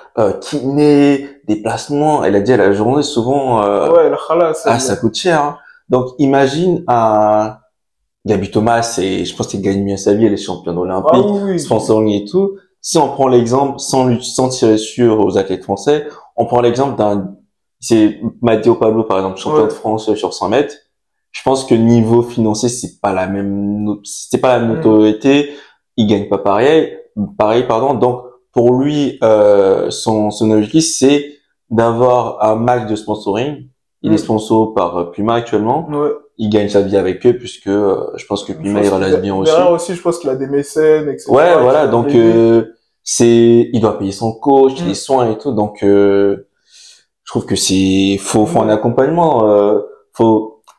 kiné, déplacement. Elle a dit à la journée, souvent, Ouais, la khalas, ça coûte cher, hein. Donc, imagine Gabi Thomas, je pense qu'elle gagne bien sa vie, elle est championne ah olympique, oui, oui. sponsoring et tout. Si on prend l'exemple, sans tirer sur aux athlètes français, on prend l'exemple c'est Matteo Pablo, par exemple, champion de Ouais. France sur 100 mètres. Je pense que niveau financier, c'est pas la Mm. notoriété. Il gagne pas pareil, pardon. Donc, pour lui, son objectif, c'est d'avoir un max de sponsoring. Il est Mm. sponsor par Puma actuellement. Ouais. Il gagne sa vie avec eux puisque je pense que Je Puma il pense que relâche bien derrière aussi. aussi, je pense qu'il a des mécènes, Ouais, etc., qui voilà. peuvent Donc l'aider. il doit payer son coach, les soins et tout. Donc, je trouve que faut un accompagnement.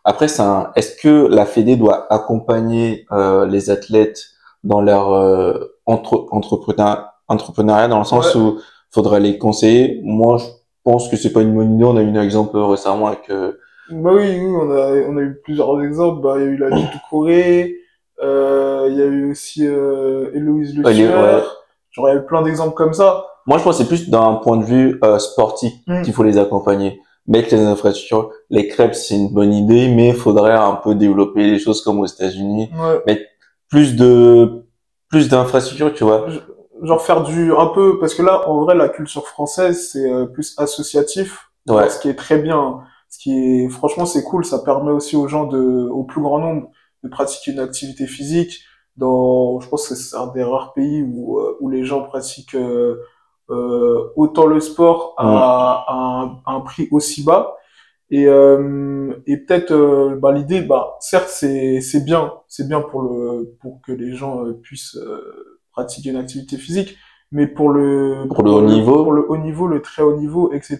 Après, est-ce que la Fédé doit accompagner les athlètes dans leur entrepreneuriat dans le sens où faudrait les conseiller? Moi, je pense que c'est pas une bonne idée. On a eu un exemple récemment avec Bah oui, on a eu plusieurs exemples. Bah, il y a eu la Ligue de Corée, il y a eu aussi Héloïse Le Sueur. Genre, il y a eu plein d'exemples comme ça. Moi, je pense que c'est plus d'un point de vue sportif qu'il faut les accompagner. Mettre les infrastructures, les crêpes, c'est une bonne idée, mais il faudrait un peu développer les choses comme aux États-Unis. Mettre plus d'infrastructures, tu vois. Genre faire un peu, parce que là, en vrai, la culture française, c'est plus associatif. Ce qui est très bien. Franchement, c'est cool. Ça permet aussi aux gens au plus grand nombre de pratiquer une activité physique. Je pense que c'est un des rares pays où les gens pratiquent autant le sport à un prix aussi bas. Et peut-être l'idée, certes c'est bien pour que les gens puissent pratiquer une activité physique, mais pour le haut niveau, pour le haut niveau, le très haut niveau, etc.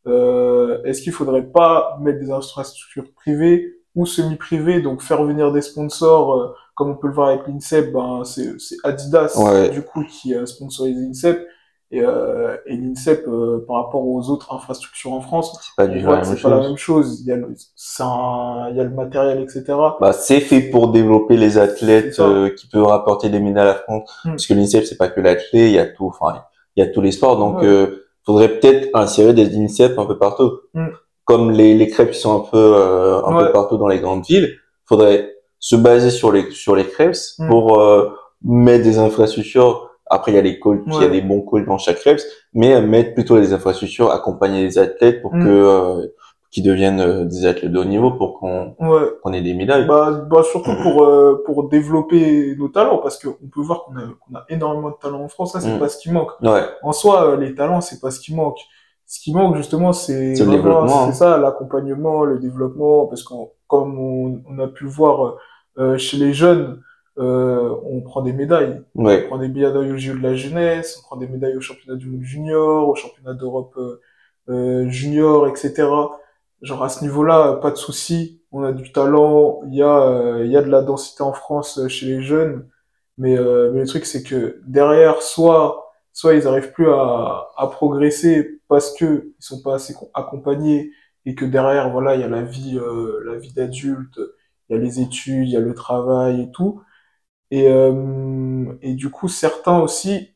Est-ce qu'il faudrait pas mettre des infrastructures privées ou semi-privées, donc faire venir des sponsors comme on peut le voir avec l'INSEP, c'est Adidas du coup qui sponsorise l'INSEP. Et l'INSEP, par rapport aux autres infrastructures en France, c'est pas la même chose. Il y a le matériel, etc. C'est fait pour développer les athlètes qui peuvent rapporter des médailles à la France. Parce que l'INSEP, c'est pas que l'athlète, il y a tout. Enfin, il y a tous les sports. Donc, faudrait peut-être insérer des INSEP un peu partout. Comme les crêpes qui sont un peu partout dans les grandes villes. Faudrait se baser sur les crêpes pour mettre des infrastructures. Après, il y a les coachs, il y a des bons coachs dans chaque reps, mais mettre plutôt les infrastructures, accompagner les athlètes pour qu'ils deviennent des athlètes de haut niveau pour qu'on ait des médailles. Surtout pour développer nos talents, parce qu'on peut voir qu'on a énormément de talents en France, ça c'est pas ce qui manque. En soi, les talents, c'est pas ce qui manque. Ce qui manque justement, c'est le développement. C'est ça, l'accompagnement, le développement, parce comme on a pu le voir chez les jeunes, on prend des médailles. On prend des médailles aux Jeux de la jeunesse, on prend des médailles au championnat du monde junior, au championnat d'Europe junior, etc. Genre à ce niveau-là, pas de souci. On a du talent, il y a de la densité en France chez les jeunes, mais le truc c'est que derrière, soit ils arrivent plus à progresser parce que ils sont pas assez accompagnés et que derrière, voilà, il y a la vie d'adulte, il y a les études, il y a le travail et tout. Et du coup, certains aussi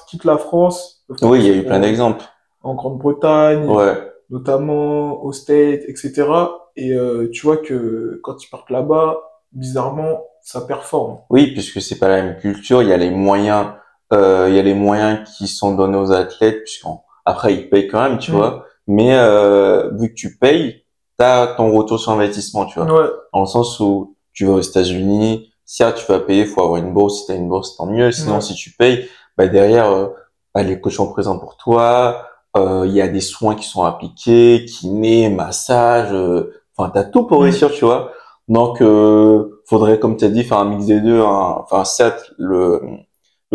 quittent la France. Oui, il y a eu plein d'exemples. En Grande-Bretagne, notamment au States, etc. Et tu vois que quand ils partent là-bas, bizarrement, ça performe. Oui, puisque c'est pas la même culture, il y a les moyens qui sont donnés aux athlètes, après ils payent quand même, tu vois. Mais vu que tu payes, t'as ton retour sur investissement, tu vois. Dans le sens où tu vas aux États-Unis, certes, tu vas payer, faut avoir une bourse. Si t'as une bourse, tant mieux. Sinon, si tu payes, derrière, les coachs sont présents pour toi. Il y a des soins qui sont appliqués, kiné, massage. Enfin, t'as tout pour réussir, tu vois. Donc, faudrait, comme tu as dit, faire un mix des deux. Enfin, certes, le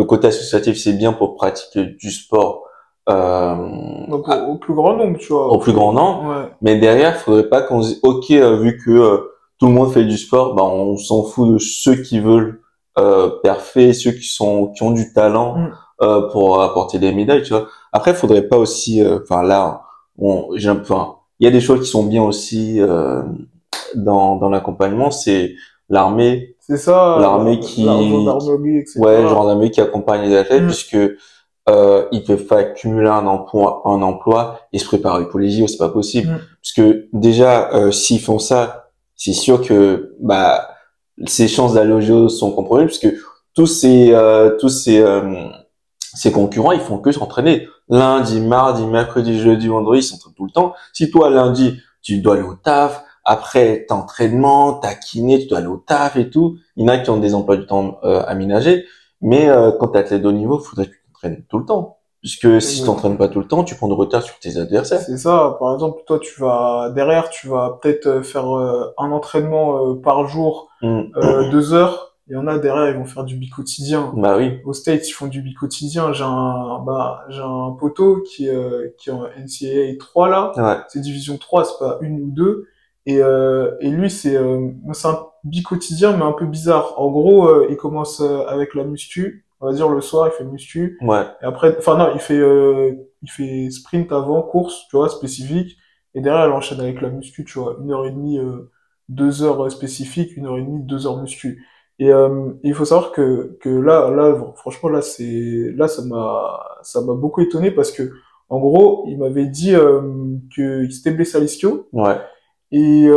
côté associatif, c'est bien pour pratiquer du sport. Donc, au plus grand nombre, tu vois. Au plus grand nombre. Mais derrière, faudrait pas qu'on dise, ok, vu que tout le monde fait du sport, on s'en fout de ceux qui veulent perfer, ceux qui ont du talent pour apporter des médailles, tu vois. Après, faudrait pas aussi, il y a des choses qui sont bien aussi dans l'accompagnement, c'est l'armée. C'est ça. L'armée gendarmerie, etc. Gendarmerie qui accompagne les athlètes, puisque ils peuvent pas cumuler un emploi et se préparer pour les JO, c'est pas possible. Puisque déjà, s'ils font ça, c'est sûr que ses chances d'aller aux JO sont compromises, puisque tous ces concurrents, ils font que s'entraîner. Lundi, mardi, mercredi, jeudi, vendredi, ils s'entraînent tout le temps. Si toi, lundi, tu dois aller au taf, après t'as entraînement, t'as kiné, tu dois aller au taf et tout. Il y en a qui ont des emplois du temps aménagés, mais quand t'es athlète de haut niveau, il faudrait que tu t'entraînes tout le temps. Puisque si tu t'entraînes pas tout le temps, tu prends du retard sur tes adversaires. C'est ça. Par exemple, toi, tu vas peut-être faire un entraînement par jour, 2 heures. Il y en a derrière, ils vont faire du bi-quotidien. Bah oui. Aux States, ils font du bi-quotidien. J'ai un poteau qui est en NCAA 3 là. Ouais. C'est division 3, c'est pas une ou deux. Et lui, c'est un bi-quotidien, mais un peu bizarre. En gros, il commence avec la muscu. On va dire le soir, il fait muscu. Ouais. Et après, enfin non, il fait sprint avant, course, tu vois, spécifique. Et derrière, il enchaîne avec la muscu, tu vois. 1 heure et demie, 2 heures spécifiques, 1 heure et demie, 2 heures muscu. Il faut savoir que là, franchement, là, ça m'a beaucoup étonné parce que, en gros, il m'avait dit, qu'il s'était blessé à l'ischio. Ouais. Et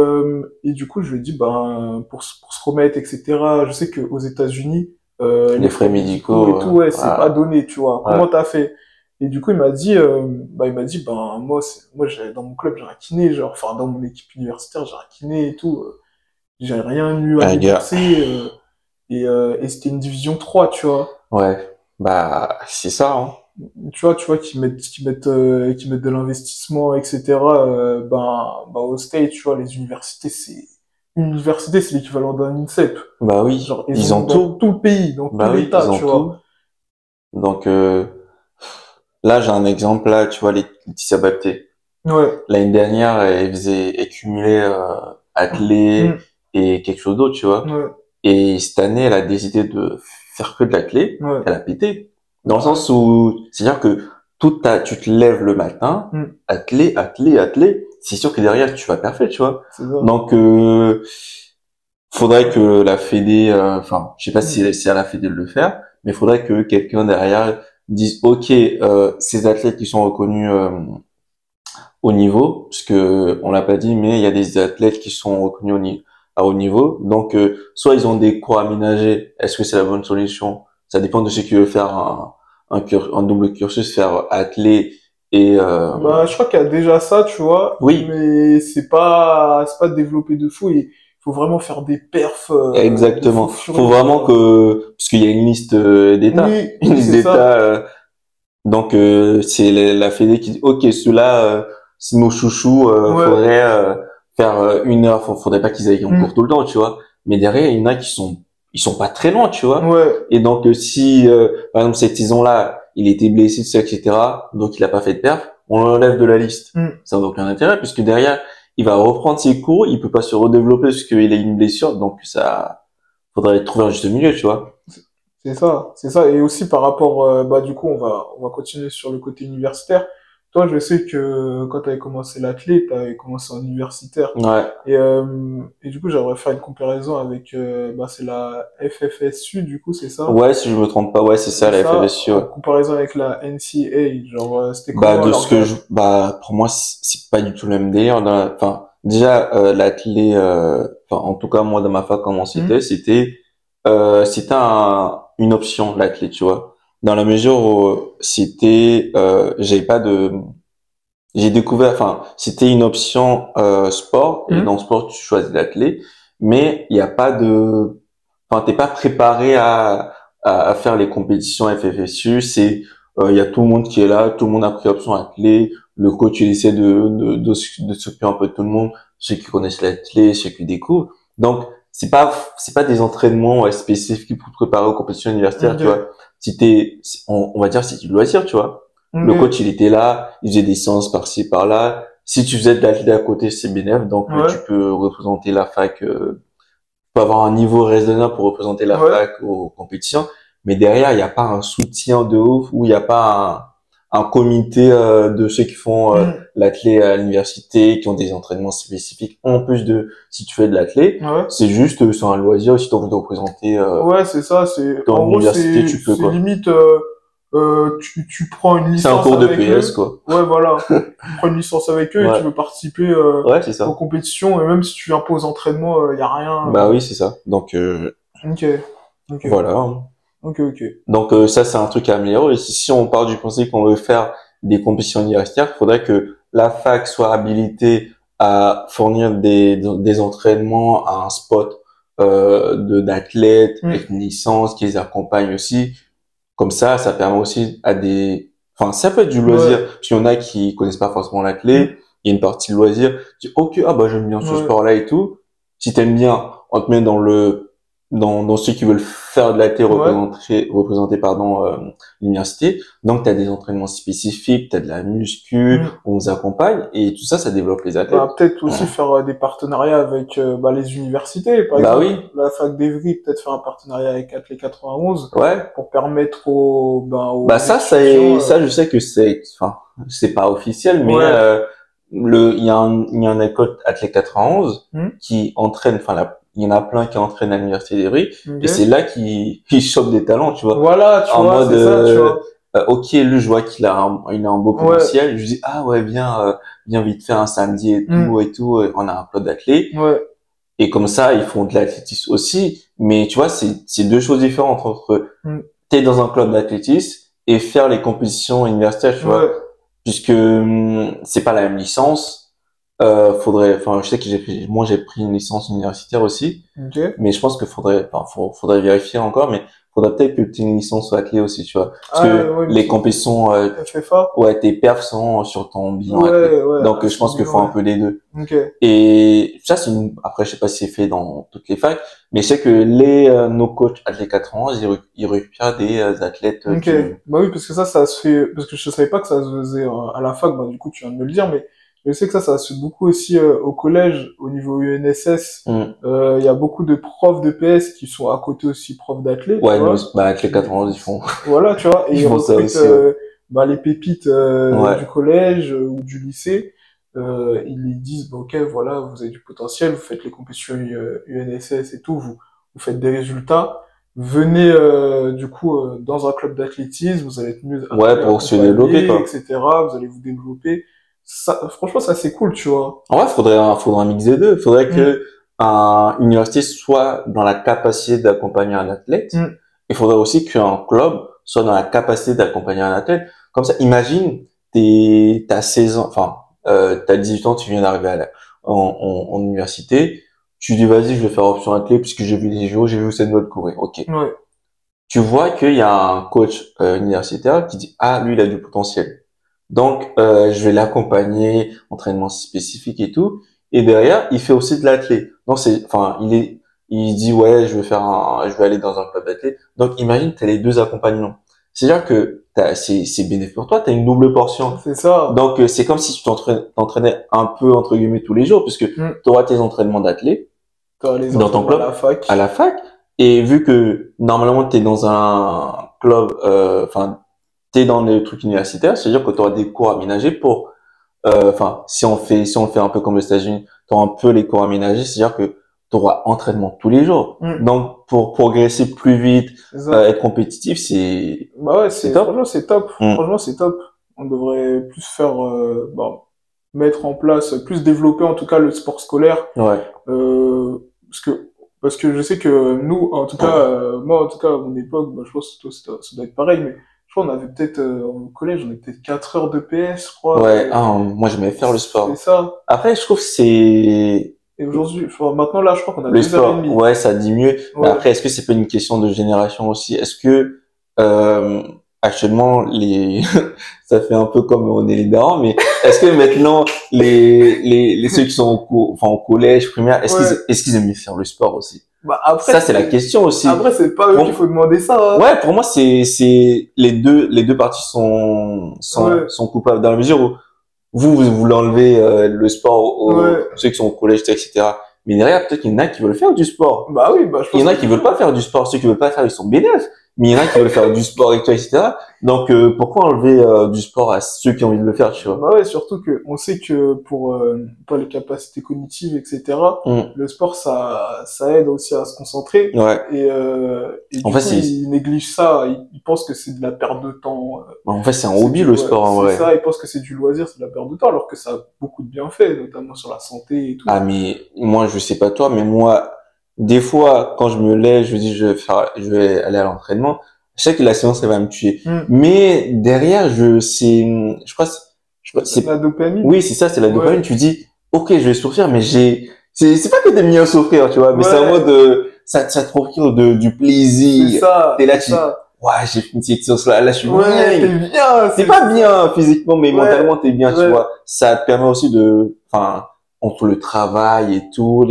du coup, je lui ai dit, ben, pour se remettre, etc. Je sais qu'aux États-Unis, Les frais médicaux, et tout, ouais, c'est voilà. pas donné, tu vois. Ouais. Comment t'as fait? Et du coup, il m'a dit, ben, dans mon club, j'ai un kiné, genre, enfin, dans mon équipe universitaire, j'ai un kiné et tout. J'ai rien eu à Ah, gars. débourser, et c'était une division 3, tu vois. Ouais. Bah, c'est ça, hein. Tu vois, qui mettent de l'investissement, etc. Au State, tu vois, une université, c'est l'équivalent d'un INSEP. Bah oui. Genre, Ils ont dans tout. tout le pays, dans Bah tout oui, l'État, ils ont tu vois. tout. Donc, là, j'ai un exemple, là, tu vois, Laetitia Bapté. Ouais, L'année dernière, elle cumulait, athlé Mm. et quelque chose d'autre, tu vois. ouais, Et cette année, elle a décidé de faire que de l'athlé. ouais. Elle a pété. Dans le sens où, c'est-à-dire que tu te lèves le matin, Mm. athlé. C'est sûr que derrière, tu vas parfait, tu vois. C'est ça. Donc, faudrait que la Fédé, enfin, je sais pas si c'est à la Fédé de le faire, mais faudrait que quelqu'un derrière dise, OK, ces athlètes qui sont reconnus, au niveau, parce que on l'a pas dit, mais il y a des athlètes qui sont reconnus à haut niveau. Donc, soit ils ont des cours aménagés. Est-ce que c'est la bonne solution? Ça dépend de ceux qui veulent faire un double cursus, faire athlé et Bah, je crois qu'il y a déjà ça, tu vois. oui, Mais c'est pas développé de fou. Il faut vraiment faire des perfs, de exactement. fou Faut furieux, vraiment tu vois. parce qu'il y a une liste d'États, Oui, une liste c'est ça. d'États. Donc, c'est la Fédé qui dit, OK, ceux-là, c'est nos chouchous, Ouais. faudrait faire 1 heure. Faudrait pas qu'ils aillent en Mm. cours tout le temps, tu vois. Mais derrière, il y en a ils sont pas très loin, tu vois. Ouais. Et donc, si, par exemple, cette saison-là, il était blessé, tout ça, etc., donc il a pas fait de perf, on l'enlève de la liste. Mm. Ça n'a aucun intérêt, puisque derrière, il va reprendre ses cours, il peut pas se redévelopper parce qu'il a une blessure, donc ça, faudrait trouver un juste milieu, tu vois. C'est ça, c'est ça. Et aussi par rapport, du coup, on va continuer sur le côté universitaire. Toi, je sais que quand tu avais commencé l'athlète, tu avais commencé en universitaire. Ouais. Et du coup, j'aimerais faire une comparaison avec, c'est la FFSU, du coup, c'est ça? Ouais, si je me trompe pas, ouais, c'est ça, C'est la ça, FFSU, en ouais. comparaison avec la NCAA. Genre, c'était Bah, comment de leur ce que gap? pour moi, c'est pas du tout le même délire. Enfin, déjà, l'athlé, enfin, en tout cas, moi, dans ma fac, comment Hmm. c'était une option, l'athlé, tu vois. Dans la mesure où j'avais pas de, j'ai découvert, enfin, c'était une option, sport, et dans Hmm. le sport, tu choisis l'athlé, mais il y a pas de, enfin, t'es pas préparé à faire les compétitions FFSU. Il y a tout le monde qui est là, tout le monde a pris option athlée. Le coach, il essaie de s'occuper un peu de tout le monde, ceux qui connaissent l'athlée, ceux qui découvrent. Donc, c'est pas des entraînements spécifiques pour te préparer aux compétitions universitaires, tu Ok. vois. On va dire, c'est du loisir, tu vois. Le Ok. coach, il était là, il faisait des séances par-ci, par-là. Si tu faisais de l'athlé à côté, c'est bénéf, donc tu Ouais. peux représenter la fac, peut avoir un niveau raisonnable pour représenter la Ouais. fac aux compétitions, mais derrière, il n'y a pas un soutien de ouf, ou il n'y a pas un comité de ceux qui font Hmm. l'athlé à l'université, qui ont des entraînements spécifiques, en plus de si tu fais de l'athlé. Ouais. C'est juste, c'est un loisir, si tu as envie de représenter Ouais, c'est ça. C'est, ton en gros, université, tu peux, c'est quoi. limite, tu prends une C'est un licence cours de avec PS, eux. quoi. Ouais, voilà. Tu prends une licence avec eux et tu Ouais, veux participer, ouais, c'est aux ça. compétitions. Et même si tu viens pas aux entraînements, y a rien. Bah oui, c'est ça. Donc, Ok. Ok. voilà. Ok, ok. Donc ça, c'est un truc à améliorer. Et si on part du principe qu'on veut faire des compétitions universitaires, il faudrait que la fac soit habilitée à fournir des entraînements à un spot d'athlètes Hmm. avec une licence qui les accompagne aussi. Comme ça permet aussi à des... Enfin, ça peut être du loisir. Ouais. Parce qu'il y en a qui connaissent pas forcément Hmm. l'athlète. Il y a une partie loisir. Tu dis, ok, ah bah j'aime bien ce Ouais. sport-là et tout. Si t'aimes bien, on te met dans le dans ceux qui veulent faire de l'athlé représenter l'université. Donc tu as des entraînements spécifiques, tu as de la muscu, on vous accompagne et tout ça développe les athlètes. Bah, peut-être aussi faire des partenariats avec les universités, par exemple. Oui. La fac d'Evry, peut-être faire un partenariat avec Athlé 91 ouais. pour permettre aux ça je sais que c'est pas officiel, mais ouais. il y a un école Athlé 91 qui entraîne, il y en a plein qui entraînent à l'université d'Evry, okay. et c'est là qu'ils chopent des talents, tu vois. Voilà, tu vois, c'est ça, tu vois. Ok, lui, je vois qu'il a un beau potentiel. Ouais. Je dis, ah ouais, viens vite faire un samedi et tout, on a un club d'athlé. Ouais. Et comme ça, ils font de l'athlétisme aussi. Mais tu vois, c'est deux choses différentes entre t'es dans un club d'athlétisme et faire les compétitions universitaires, tu vois. Puisque c'est pas la même licence. Je sais que j'ai pris une licence universitaire aussi. Okay. Mais je pense que faudrait vérifier encore, mais faudrait peut-être que tu aies une licence athlé aussi, tu vois. Parce que les compétitions, FFA. Ouais, tes perfs sont sur ton bilan athlé. Ouais, donc, je pense qu'il faut un peu les deux. Okay. Et ça, après, je sais pas si c'est fait dans toutes les facs, mais je sais que nos coachs Athlé 91, ils récupèrent des athlètes. Okay. Bah oui, parce que ça se fait, parce que je savais pas que ça se faisait à la fac, bah, du coup, tu viens de me le dire, mais je sais que ça se fait beaucoup aussi au collège, au niveau UNSS. Il y a beaucoup de profs de PS qui sont à côté aussi profs d'athlé. Ouais, Athlé 91, ils font. Voilà, tu vois. Et ils recrutent aussi, les pépites du collège ou du lycée. Ils lui disent, ok, voilà, vous avez du potentiel, vous faites les compétitions UNSS et tout, vous faites des résultats. Venez du coup dans un club d'athlétisme, vous allez être mieux pour se développer, quoi. etc. Vous allez vous développer. Ça, franchement, ça c'est cool, tu vois. En vrai, faudrait un mix des deux. Faudrait que une université soit dans la capacité d'accompagner un athlète. Il faudrait aussi qu'un club soit dans la capacité d'accompagner un athlète. Comme ça, imagine, t'as 16 ans, t'as 18 ans, tu viens d'arriver en université. Tu dis, vas-y, je vais faire option athlète puisque j'ai vu les JO, j'ai vu cette mode courir. Ok. Ouais. Tu vois qu'il y a un coach universitaire qui dit, ah, lui, il a du potentiel. Donc, je vais l'accompagner, entraînement spécifique et tout. Et derrière, il fait aussi de l'athlé. Donc, il dit, ouais, je vais aller dans un club d'athlé. Donc, imagine, t'as les deux accompagnements. C'est-à-dire que c'est bénéfique pour toi, t'as une double portion. C'est ça. Donc, c'est comme si tu t'entraînais un peu, entre guillemets, tous les jours, puisque t'auras tes entraînements d'athlé dans ton club, à la fac. Et vu que, normalement, t'es dans un club, t'es dans les trucs universitaires, c'est-à-dire que tu auras des cours aménagés pour, si on le fait un peu comme aux États-Unis, tu auras un peu les cours aménagés, c'est-à-dire que tu auras entraînement tous les jours. Donc, pour progresser plus vite, être compétitif, c'est, c'est top. Franchement, c'est top. Franchement, c'est top. On devrait plus faire, mettre en place, plus développer en tout cas le sport scolaire. Ouais. Parce que je sais que nous, en tout cas, moi, en tout cas, à mon époque, je pense que toi, ça doit être pareil, mais je crois on avait peut-être, au collège, on avait peut-être 4 heures de PS, je crois. Ouais, moi, j'aimais faire le sport. C'est ça. Après, je trouve que c'est... Et aujourd'hui, maintenant, là, je crois qu'on a le 2 heures et demie. Ouais, ça dit mieux. Ouais. Mais après, est-ce que c'est pas une question de génération aussi? Est-ce que, actuellement, ça fait un peu comme on est les darons, mais est-ce que maintenant, ceux qui sont au collège, primaire, est-ce qu'ils aiment mieux faire le sport aussi? Après, ça, c'est la question aussi. Après, c'est pas eux qu'il faut demander ça, hein. Ouais, pour moi, c'est les deux parties sont coupables dans la mesure où vous l'enlevez, le sport aux ceux qui sont au collège, etc. Mais derrière, peut-être qu'il y en a qui veulent faire du sport. Bah oui, je pense. Il y en a qui veulent pas faire du sport. Ceux qui veulent pas faire, ils sont bénéfices. Mais il y en a qui veulent faire du sport et tout, etc. Donc, pourquoi enlever du sport à ceux qui ont envie de le faire, tu vois? Bah ouais, surtout que on sait que pour les capacités cognitives, etc. Le sport, ça aide aussi à se concentrer. Ouais. Et en fait, ils négligent ça. Ils pensent que c'est de la perte de temps. En fait, c'est un hobby, le sport, en vrai. C'est ça. Ils pensent que c'est du loisir, c'est de la perte de temps, alors que ça a beaucoup de bienfaits, notamment sur la santé et tout. Ah, mais moi, je sais pas toi, mais moi, des fois, quand je me lève, je me dis, je vais aller à l'entraînement. Je sais que la séance, elle va me tuer. Mais derrière, je crois, c'est la dopamine. Oui, c'est ça, c'est la dopamine. Tu dis, ok, je vais souffrir, mais c'est pas que t'aimes bien souffrir, tu vois, mais c'est en mode, ça te procure du plaisir. C'est ça. T'es là, ouais, j'ai fait une petite séance là, je suis bien. T'es bien. T'es pas bien physiquement, mais mentalement, t'es bien, tu vois. Ça te permet aussi entre le travail et tout,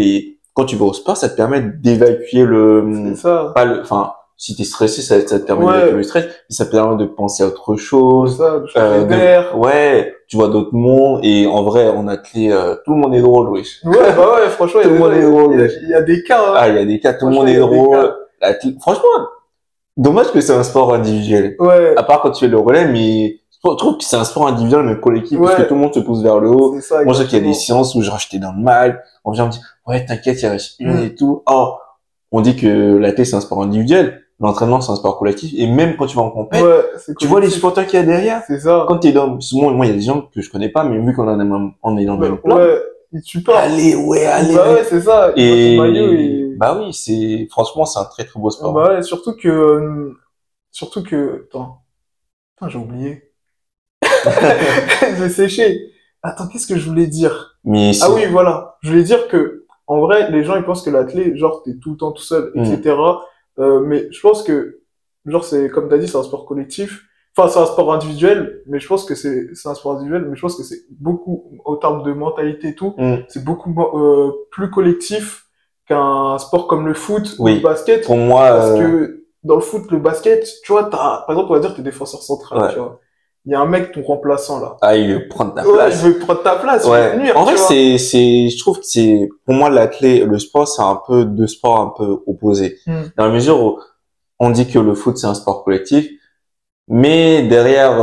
quand tu vas au sport, ça te permet d'évacuer le, C'est ça. pas le, enfin, si t'es stressé, ça te permet Ouais. d'évacuer le stress, mais ça te permet de penser à autre C'est chose. ça, de changer de- d'air. ouais, tu vois d'autres mondes, et en vrai, en athlète, tout le monde est drôle, wesh. Ouais, bah ouais, franchement, Tout le monde est drôle, il y a des cas, hein. Ah, il y a des cas, tout le monde est Franchement, il y a des drôle. Franchement, dommage que c'est un sport individuel. Ouais, À part quand tu fais le relais, mais je trouve que c'est un sport individuel, mais collectif, parce que Ouais. tout le monde se pousse vers le haut. c'est ça, Moi, je sais qu'il y a des exactement. séances où genre j'étais dans le mal, on vient me dire, ouais, t'inquiète, il reste une Mm. et tout. Oh, on dit que l'athlète, c'est un sport individuel. L'entraînement, c'est un sport collectif. Et même quand tu vas en compète, Ouais, c'est tu vois les collectif. supporters qu'il y a derrière. C'est ça. Quand t'es dans, souvent, moi, il y a des gens que je connais pas, mais vu qu'on en a, on est dans le même plan. Ouais, et tu pars. Allez, ouais, allez. Bah ouais, c'est ça. Il voit Et, ton maillot et... bah oui, franchement, c'est un très très beau sport. Bah ouais, surtout que, attends, j'ai oublié. J'ai séché. Attends, qu'est-ce que je voulais dire? Mais Ah oui, voilà. Je voulais dire que, en vrai, les gens, ils pensent que l'athlète, genre, t'es tout le temps tout seul, etc. Mais je pense que, genre, c'est, comme t'as dit, c'est un sport collectif. Enfin, c'est un sport individuel, mais je pense que c'est un sport individuel, mais je pense que c'est beaucoup, au terme de mentalité et tout, c'est beaucoup, plus collectif qu'un sport comme le foot ou Oui. le basket. pour moi, Parce que, dans le foot, le basket, tu vois, par exemple, on va dire que t'es défenseur central, Ouais. tu vois. Il y a un mec, ton remplaçant, là. ah, il veut prendre ta Ouais, place. je veux prendre ta place, je veux Ouais. venir, En vrai, tu vois. je trouve que c'est, pour moi, le sport, c'est un peu deux sports un peu opposés. Dans la mesure où on dit que le foot, c'est un sport collectif, mais derrière,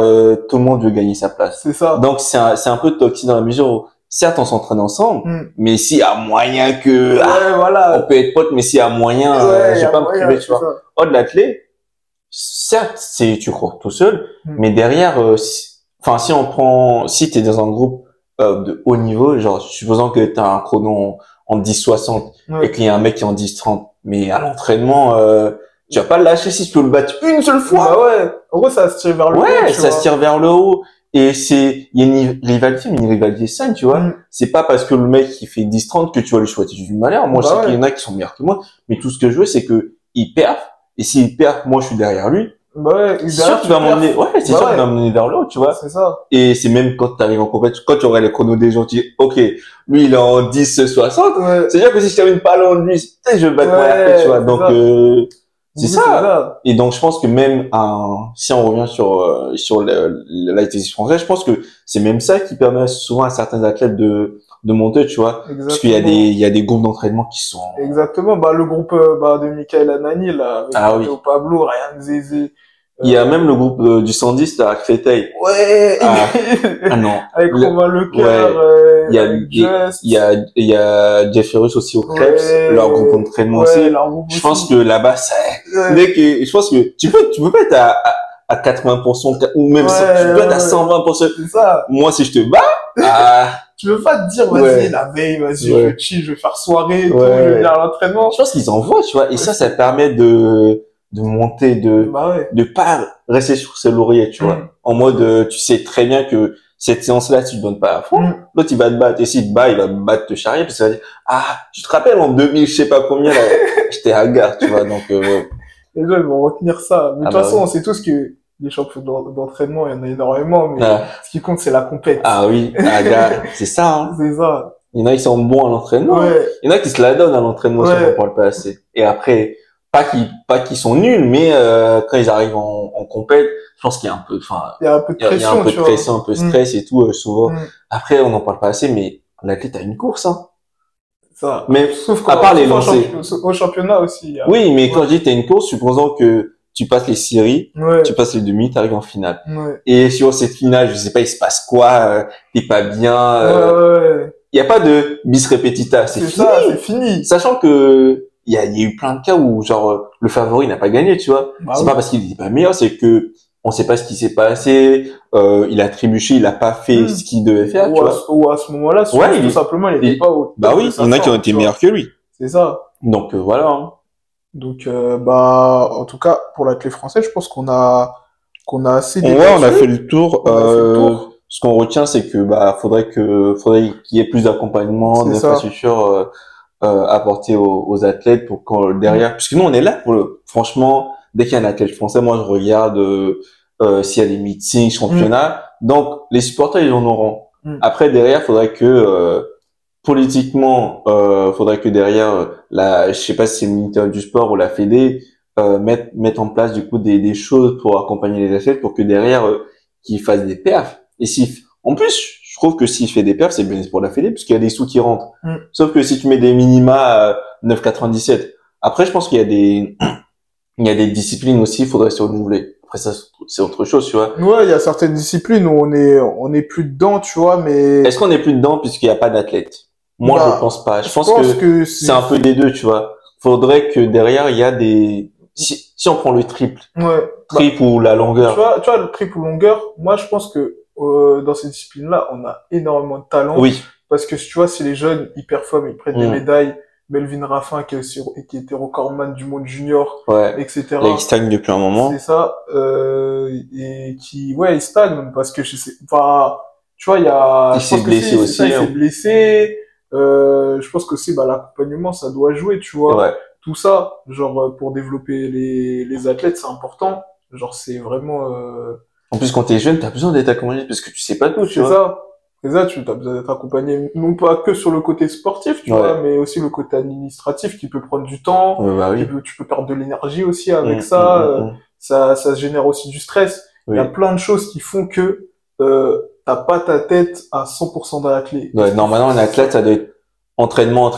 tout le monde veut gagner sa place. C'est ça. Donc, c'est un peu toxique dans la mesure où, certes, on s'entraîne ensemble, mais s'il y a moyen que, Ouais, voilà. on peut être potes, mais s'il y a moyen, Ouais, je y a vais pas me moyen, priver, tu c'est vois. ça. Oh, de l'athlète, certes, tu cours tout seul, mais derrière, si t'es dans un groupe de haut niveau, genre supposons que t'as un chrono en 10-60 Ouais. et qu'il y a un mec qui est en 10-30, mais à l'entraînement, tu vas pas le lâcher si tu peux le battre une seule fois. Bah ouais. En gros, ça se tire vers le haut, Ouais, tu ça vois. se tire vers le haut. Et il y a une rivalité, mais une rivalité saine, tu vois. C'est pas parce que le mec, il fait 10-30 que tu vas lui souhaiter du malheur. Moi, je sais qu'il y en a qui sont meilleurs que moi, mais tout ce que je veux, c'est que il perd. Et s'il perd, moi, je suis derrière lui. Bah ouais. C'est sûr que tu vas m'emmener, ouais, c'est Bah sûr ouais. que tu vas m'emmener vers le haut, tu vois. C'est ça. Et c'est même quand tu arrives en compétition, quand tu auras les chronos des gens, tu dis, OK, lui, il est en 10-60. Ouais. C'est-à-dire que si je termine pas loin de lui, je vais battre mon RP, tu vois. c'est Donc, ça. c'est Oui, ça. Et donc, je pense que même si on revient sur l'athlétisme français, je pense que c'est même ça qui permet souvent à certains athlètes de monter, tu vois. Exactement. Parce qu'il y a des groupes d'entraînement qui sont... Exactement. Bah, le groupe, de Michael Anani, là, avec oui. Théo Pablo, Ryan Zézé. Il y a même le groupe du 110 à Créteil. Ouais. Ah non. Avec Romain Lecœur, Il y a, avec Just. il y a Jeff Ferrus aussi au Krebs, Ouais. leur groupe d'entraînement Ouais, aussi. leur groupe Je aussi. pense que là-bas, Ouais. je pense que tu peux pas être à 80%, ou même tu peux être à 120%. C'est ça. Moi, si je te bats, Tu veux pas te dire, vas-y, Ouais. la veille, vas-y, Ouais. je chill, je vais faire soirée, et tout, Ouais. je vais venir à l'entraînement. je pense qu'ils envoient, tu vois, et ça permet de monter, Bah ouais. de pas rester sur ses lauriers, tu vois. En mode, tu sais très bien que cette séance-là, tu te donnes pas à fond. L'autre, il va te battre. Et s'il te bat, il va te charrier parce qu'il va dire, tu te rappelles en 2000, je sais pas combien, là, j'étais à gare, tu vois. Donc, Les gens, ils vont retenir ça. Mais de toute bah façon, ouais. on sait tous que les champions d'entraînement, il y en a énormément, mais Ah. ce qui compte, c'est la compète. Ah oui, à gare, c'est ça, hein. C'est ça. Il y en a qui sont bons à l'entraînement. Ouais. Il y en a qui se la donnent à l'entraînement, si Ouais. on en parle pas assez. Et après, pas qu'ils sont nuls, mais, quand ils arrivent en compète, je pense qu'il y a un peu, Il y a un peu de il y a pression, un peu tu de vois. pression, un peu de stress et tout, souvent. Mm. Après, on n'en parle pas assez, mais l'athlète a une course, hein. Ça. Mais, Sauf à part les sauf lancers. au championnat aussi. il y a- Oui, mais quand je dis t'as une course, supposons que tu passes les séries, Ouais. tu passes les demi, t'arrives en finale. Ouais. Et sur cette finale, je sais pas, il se passe quoi, t'es pas bien, Ouais. y a pas de bis repetita, c'est C'est fini. ça, c'est fini. Sachant que il y a eu plein de cas où genre le favori n'a pas gagné, tu vois. Bah C'est oui. pas parce qu'il était pas meilleur, c'est que on sait pas ce qui s'est passé, il a trébuché, il a pas fait ce qu'il devait faire, tu vois. Ou à ce moment-là, Ouais, tout simplement, il était pas au Bah top oui, de sa il y en a qui ont forme, été tu meilleurs que lui. vois. C'est ça. Donc voilà. Hein. Donc, en tout cas, pour l'athlète français, je pense qu'on a assez Ouais, débattu. on a fait le tour. On a fait le tour. Ce qu'on retient, c'est que faudrait qu'il y ait plus d'accompagnement, C'est ça. d'infrastructures apportées aux athlètes pour quand derrière, puisque nous on est là pour franchement, dès qu'il y a un athlète français, moi je regarde s'il y a des meetings, championnats. Donc les supporters ils en auront. Après derrière, faudrait que politiquement, faudrait que derrière je sais pas si c'est le ministère du sport ou la Fédé, mettre en place du coup des choses pour accompagner les athlètes pour que derrière qu'ils fassent des perfs. Et si, en plus, je trouve que s'il fait des perfs, c'est bénéfique pour la Fédé puisqu'il y a des sous qui rentrent. Sauf que si tu mets des minima 9,97, après je pense qu'il y a il y a des disciplines aussi, il faudrait se renouveler. Après ça, c'est autre chose, tu vois. Ouais, il y a certaines disciplines où on est plus dedans, tu vois, mais Est-ce qu'on est plus dedans puisqu'il n'y a pas d'athlètes? Moi, bah, je pense pas. Je pense que c'est un peu des deux, tu vois. Faudrait que derrière, il y a si on prend le ouais. triple ou la longueur. Tu vois, le triple longueur, moi, je pense que dans ces disciplines-là, on a énormément de talent. Oui. Parce que tu vois, si les jeunes, ils performent, ils prennent des médailles, Melvin Raffin, qui était recordman du monde junior, Ouais. etc. Là, il stagne depuis un moment. C'est ça, et il stagne, parce que je sais, enfin, tu vois, il s'est blessé aussi. Il s'est blessé, je pense que aussi, l'accompagnement, ça doit jouer, tu vois. Ouais. Tout ça, genre, pour développer les athlètes, c'est important. Genre, c'est vraiment, En plus, quand t'es jeune, t'as besoin d'être accompagné parce que tu sais pas tout, tu vois. C'est ça, tu as besoin d'être accompagné, non pas que sur le côté sportif, tu vois, mais aussi le côté administratif qui peut prendre du temps, oui. tu peux perdre de l'énergie aussi avec ça, ça génère aussi du stress. Il y a plein de choses qui font que t'as pas ta tête à 100% dans la clé. Ouais, normalement, un athlète, ça doit être entraînement.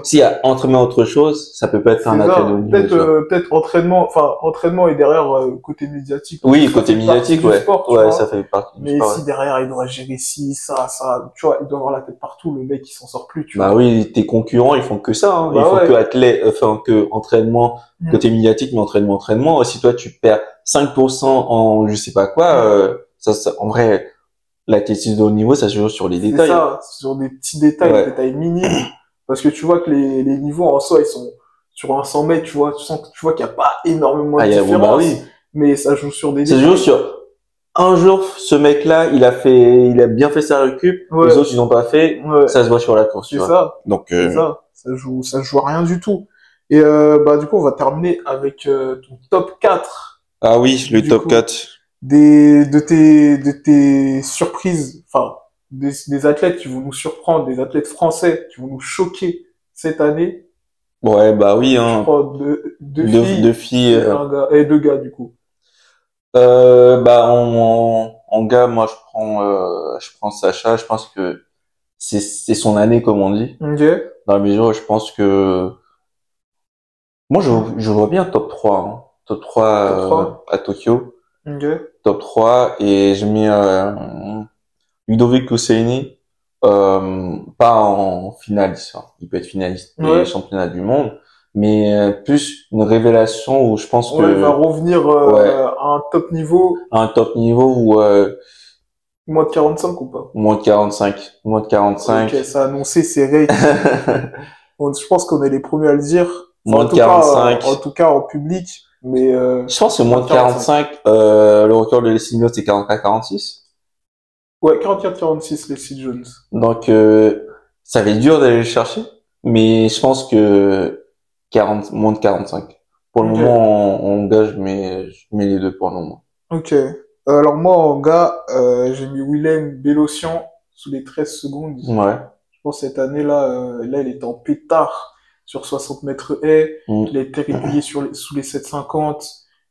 S'il y a entraînement autre chose, ça peut pas être un athlète de haut niveau. Peut-être entraînement et derrière côté médiatique. Oui, côté médiatique, ouais. Sport, ouais, ça fait partie du sport. sport. Mais si derrière il doit gérer ça, tu vois, il doit avoir la tête partout, le mec il s'en sort plus, tu vois. Bah oui, tes concurrents, ils font que ça, hein. Ils font que que entraînement côté médiatique, mais entraînement. Si toi tu perds 5% en je sais pas quoi, ça en vrai, l'athlétisme de haut niveau, ça se joue sur les détails. C'est ça, sur des petits détails, des détails minimes. Parce que tu vois que les niveaux en soi, ils sont sur un 100 mètres, tu vois qu'il n'y a pas énormément de différence. Mais ça joue sur des détails. Ça joue sur un jour, ce mec-là, il a bien fait sa récup, les autres, ils n'ont pas fait, ça se voit sur la course, tu vois. Ça. Donc, ça joue à rien du tout. Et, du coup, on va terminer avec, ton top 4. Ah oui, le top 4. De tes surprises, enfin, des athlètes qui vont nous surprendre, des athlètes français qui vont nous choquer cette année. Ouais, bah oui, hein. Je crois deux filles et deux gars, du coup. En gars, moi, je prends Sacha, je pense que c'est son année, comme on dit. Okay. Dans la mesure où je pense que, moi, je vois bien top 3, hein. Top 3, à Tokyo. Okay. Top 3, et je mets, Ludovic Hosseini, pas en finaliste, hein. Il peut être finaliste des championnats du monde, mais plus une révélation où je pense que il va revenir à un top niveau. À un top niveau où moins de 45 ou pas? Moins de 45. Ok, ça a annoncé serré. Je pense qu'on est les premiers à le dire. Moins de 45. En tout cas en public. Mais je pense que moins de 45, le record de Leslie Jones c'est 44-46. Ouais, 44-46 Leslie Jones. Donc ça va être dur d'aller le chercher, mais je pense que moins de 45. Pour le moment, en gars, je mets les deux pour le moment. Ok. Alors moi, en gars, j'ai mis Willem Bellossian sous les 13 secondes. Ouais. Je pense cette année-là, il était en pétard sur 60 mètres haies. Il a été régulier sous les 7,50.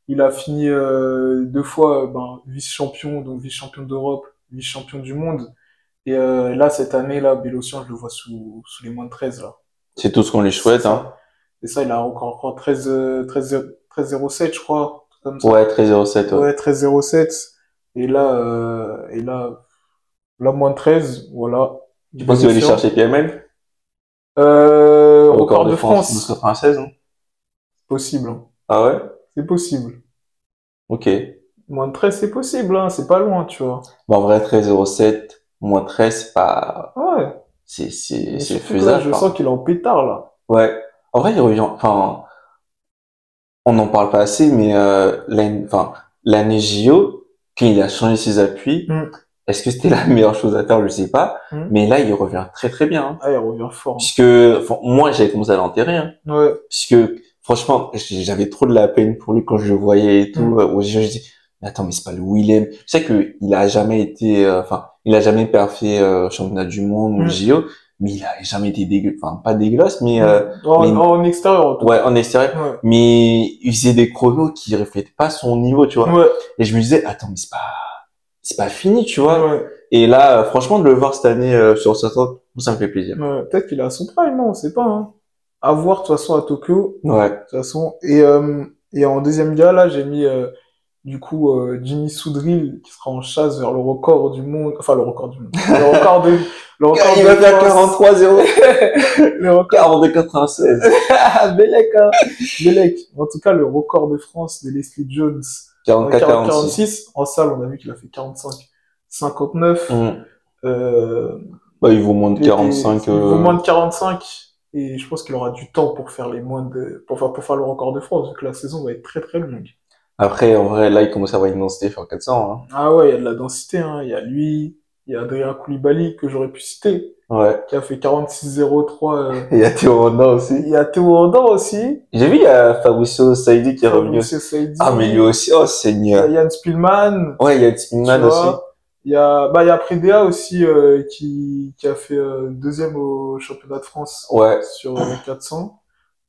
Il a fini 2 fois vice-champion, donc vice-champion d'Europe, vice-champion du monde. Et là, cette année-là, Bellossian, je le vois sous les moins de 13 là. C'est tout ce qu'on lui souhaite, hein. Et ça, il a encore 13,07, je crois. Comme ça. Ouais, 13,07. Ouais, 13,07. Et là, moins de 13, voilà. Tu penses qu'il va aller chercher PML? Record de France. 12,96, hein. Possible. Hein. Ah ouais? C'est possible. Ok. Moins de 13, c'est possible, hein. C'est pas loin, tu vois. Bah, en vrai, 13,07, moins 13, c'est pas... Ouais. C'est faisable. Je sens qu'il est en pétard, là. Ouais. En vrai, il revient, enfin, on n'en parle pas assez, mais l'année JO, quand il a changé ses appuis, est-ce que c'était la meilleure chose à faire? Je sais pas, mais là, il revient très très bien. Hein. Ah, il revient fort. Puisque, moi, j'avais commencé à l'enterrer. Hein. Ouais. Puisque, franchement, j'avais trop de la peine pour lui quand je le voyais et tout. Je dis, mais attends, mais c'est pas le Willem. Je sais que il a jamais été, Il a jamais perfé championnat du monde ou JO, mais il a jamais été dégueu, enfin pas dégueulasse, mais en extérieur, en tout cas. ouais, en extérieur. Ouais. Mais il faisait des chronos qui reflétaient pas son niveau, tu vois. Ouais. Et je me disais, attends, mais c'est pas fini, tu vois. Ouais. Et là, franchement, de le voir cette année sur certains, ça me fait plaisir. Ouais. Peut-être qu'il est à son prime, non, on sait pas, hein. À voir, de toute façon, à Tokyo. Ouais. De toute façon. Et en deuxième gars, là, j'ai mis, du coup, Jimmy Soudril, qui sera en chasse vers le record du monde. Enfin, le record du monde. Le record Il de va faire France. 43-0. Le record. 42-96. Bellec, hein. Bellec. En tout cas, le record de France de Leslie Jones. 44-46. 46. En salle, on a vu qu'il a fait 45-59. Bah, il vaut moins de Il 45. vaut moins de 45. Et je pense qu'il aura du temps pour faire pour faire le record de France, vu que la saison va être très très longue. Après, en vrai, là, il commence à avoir une densité sur 400, hein. Ah ouais, il y a de la densité, hein. Il y a lui, il y a Adrien Koulibaly, que j'aurais pu citer, Ouais. qui a fait 46-03. Et il y a Théo Rondin aussi. Il y a Théo Rondin aussi. J'ai vu, il y a Fabricio Saidi qui est revenu aussi. Fabricio Saidi. Ah, mais lui aussi, oh, Il y a Seigneur. Yann Spielman. Ouais, il y a Tillman Tu aussi. vois. Il y a Prédéa aussi, qui a fait deuxième au championnat de France Ouais. sur 400.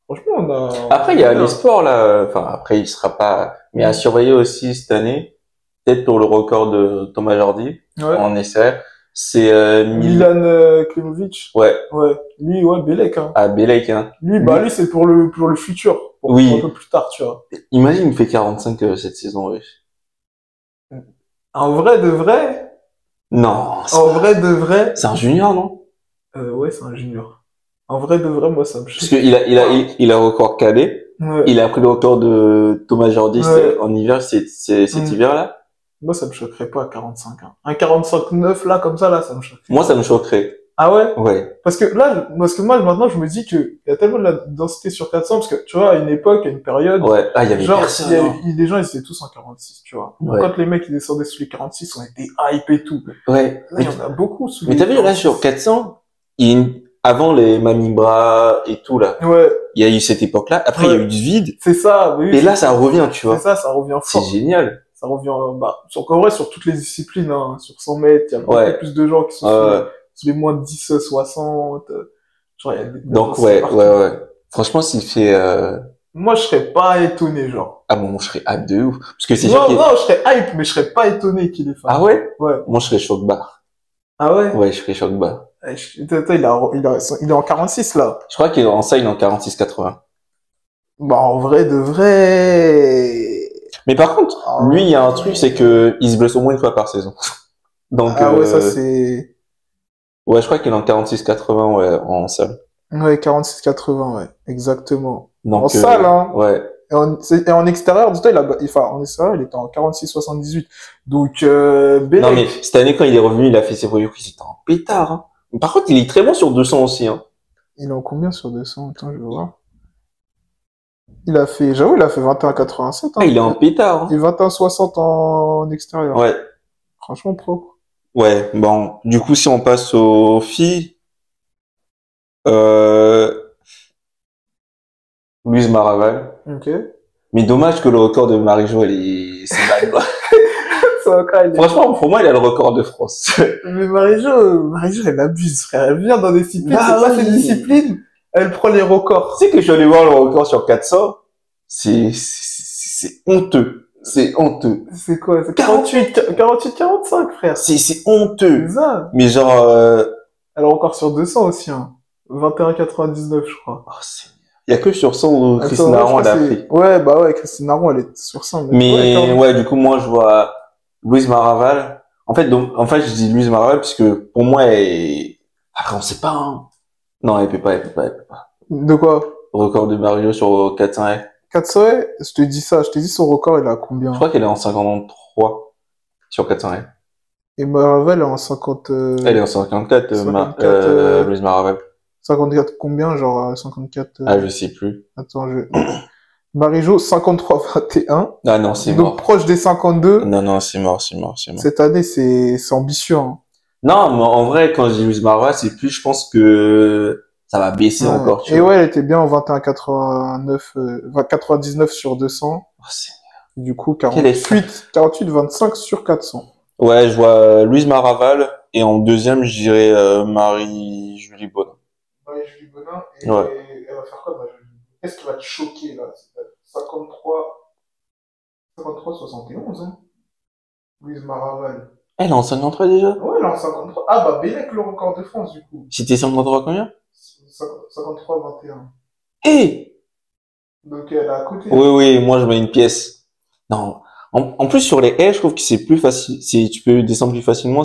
Franchement, on a... Après, il y a l'espoir, là. Enfin, après, il sera pas, mais à surveiller aussi cette année. Peut-être pour le record de Thomas Jordi. Ouais. En essai. C'est, Milan Klemovic. Ouais. Ouais. Lui, ouais, Bellec, hein. À Bellec, hein. Lui, c'est pour le futur. Pour Oui. un peu plus tard, tu vois. Imagine, il fait 45 cette saison, oui. En vrai de vrai, Non. c'est un junior, non? ouais, c'est un junior. En vrai de vrai, moi, ça me Parce choque. que il a un record cadet. Ouais. Il a pris le record de Thomas Jordi Ouais. en hiver, cet hiver-là. Moi, ça me choquerait pas à 45, hein. Un 45-9, là, comme ça, ça me choque. Moi, ça me choquerait. Ah ouais? Ouais. Parce que moi, maintenant, je me dis que il y a tellement de la densité sur 400, parce que, tu vois, à une époque, à une période, Ouais. Ah, il y avait genre, personne. les gens, ils étaient tous en 46, tu vois. Ouais. Quand les mecs, ils descendaient sous les 46, on était hype et tout. Ouais. Là, il y en a beaucoup sous Mais les t'as vu, là, 46. sur 400, avant les Mamibra et tout, là. Ouais. Il y a eu cette époque-là. Après, il y a eu du vide. C'est ça, oui. Et là, ça revient, tu vois. C'est ça revient C'est fort. génial. Ça revient, en vrai, sur toutes les disciplines, hein. Sur 100 mètres, il y a beaucoup plus de gens qui sont sous les moins de 10, 60. Genre, il y a donc, ouais. Franchement, s'il fait, Moi, je serais pas étonné, genre. Ah bon, je serais hype de ouf. Parce que c'est Non, sûr qu'il... non, je serais hype, mais je serais pas étonné qu'il est fan. Ah ouais? Ouais. Moi, je serais choc barre. Ah ouais? Ouais, je serais choc barre. Il est en 46, là. Je crois qu'en ça, il est en 46-80. Bah, en vrai, de vrai... Mais par contre, lui, il y a un truc, c'est que il se blesse au moins une fois par saison. Donc, ah ouais, ça, c'est... Ouais, je crois qu'il est en 46-80, ouais, en salle. Ouais, 46-80, ouais. Exactement. Donc, en salle, hein. Ouais. Et en extérieur, du coup, en extérieur, il était en 46-78. Donc, Bélec. Non, mais cette année, quand il est revenu, il a fait ses premiers prix, c'était en pétard, hein. Par contre, il est très bon sur 200 aussi, hein. Il est en combien sur 200? Attends, je vais voir. J'avoue, il a fait 21,87, hein. Ah, il est en pétard, hein. Et 21,60 en extérieur. Ouais. Franchement propre. Ouais, bon. Du coup, si on passe aux filles, Louise Maraval. Ok. Mais dommage que le record de Marie-Jo, c'est bad. Franchement, pour moi, il a le record de France. Mais Marie-Jo, elle abuse, frère. Elle vient dans des disciplines, Bah c'est pas oui. ses disciplines. Elle prend les records. Tu sais que je suis allé voir le record sur 400, c'est honteux. C'est honteux. C'est quoi? C'est 48-45, frère. C'est honteux. C'est ça. Mais genre, Elle a encore sur 200 aussi, hein. 21,99, je crois. oh, il y a que sur 100 où Christine Aron, elle a pris. Ouais, bah ouais, Christine Aron, elle est sur 100. Mais ouais, du coup, moi, je vois Louise Maraval. En fait, je dis Louise Maraval parce que pour moi, après, on sait pas, hein. Non, elle peut pas. De quoi? Record de Mario sur 400. 400, je te dis ça, je t'ai dit son record, il est à combien? Je crois qu'elle est en 53 sur 400. Et Maraval est en 50, Elle est en 54, 54, Louise Maraval. 54 combien, genre, 54, Ah, je sais plus. attends, Marie-Jo, 53-21. Ah non, c'est Donc, mort. proche des 52. Non, c'est mort. Cette année, c'est ambitieux, hein. Non, mais en vrai, quand je dis Louise Maraval, c'est plus, je pense que ça va baisser Ouais. encore, tu Et vois. ouais, elle était bien en 21,89, 99 sur 200. Oh, c'est... Du coup, Quel est 48-25 sur 400. Ouais, je vois Louise Maraval, Et en deuxième, je dirais Marie-Julie Bonin. Marie-Julie Bonin, et Ouais. elle va faire quoi, Marie-Julie Bonin? Qu'est-ce qui va te choquer, là? 53-71, hein? Louise Maraval. Elle est en 53 déjà? Ouais, elle est en 53. Ah, bah, Bellec, le record de France, du coup. C'était 53 combien? 53-21. Eh! Donc, elle est à côté. Oui, oui, moi je mets une pièce. Non. En plus, sur les haies, je trouve que c'est plus facile. Tu peux descendre plus facilement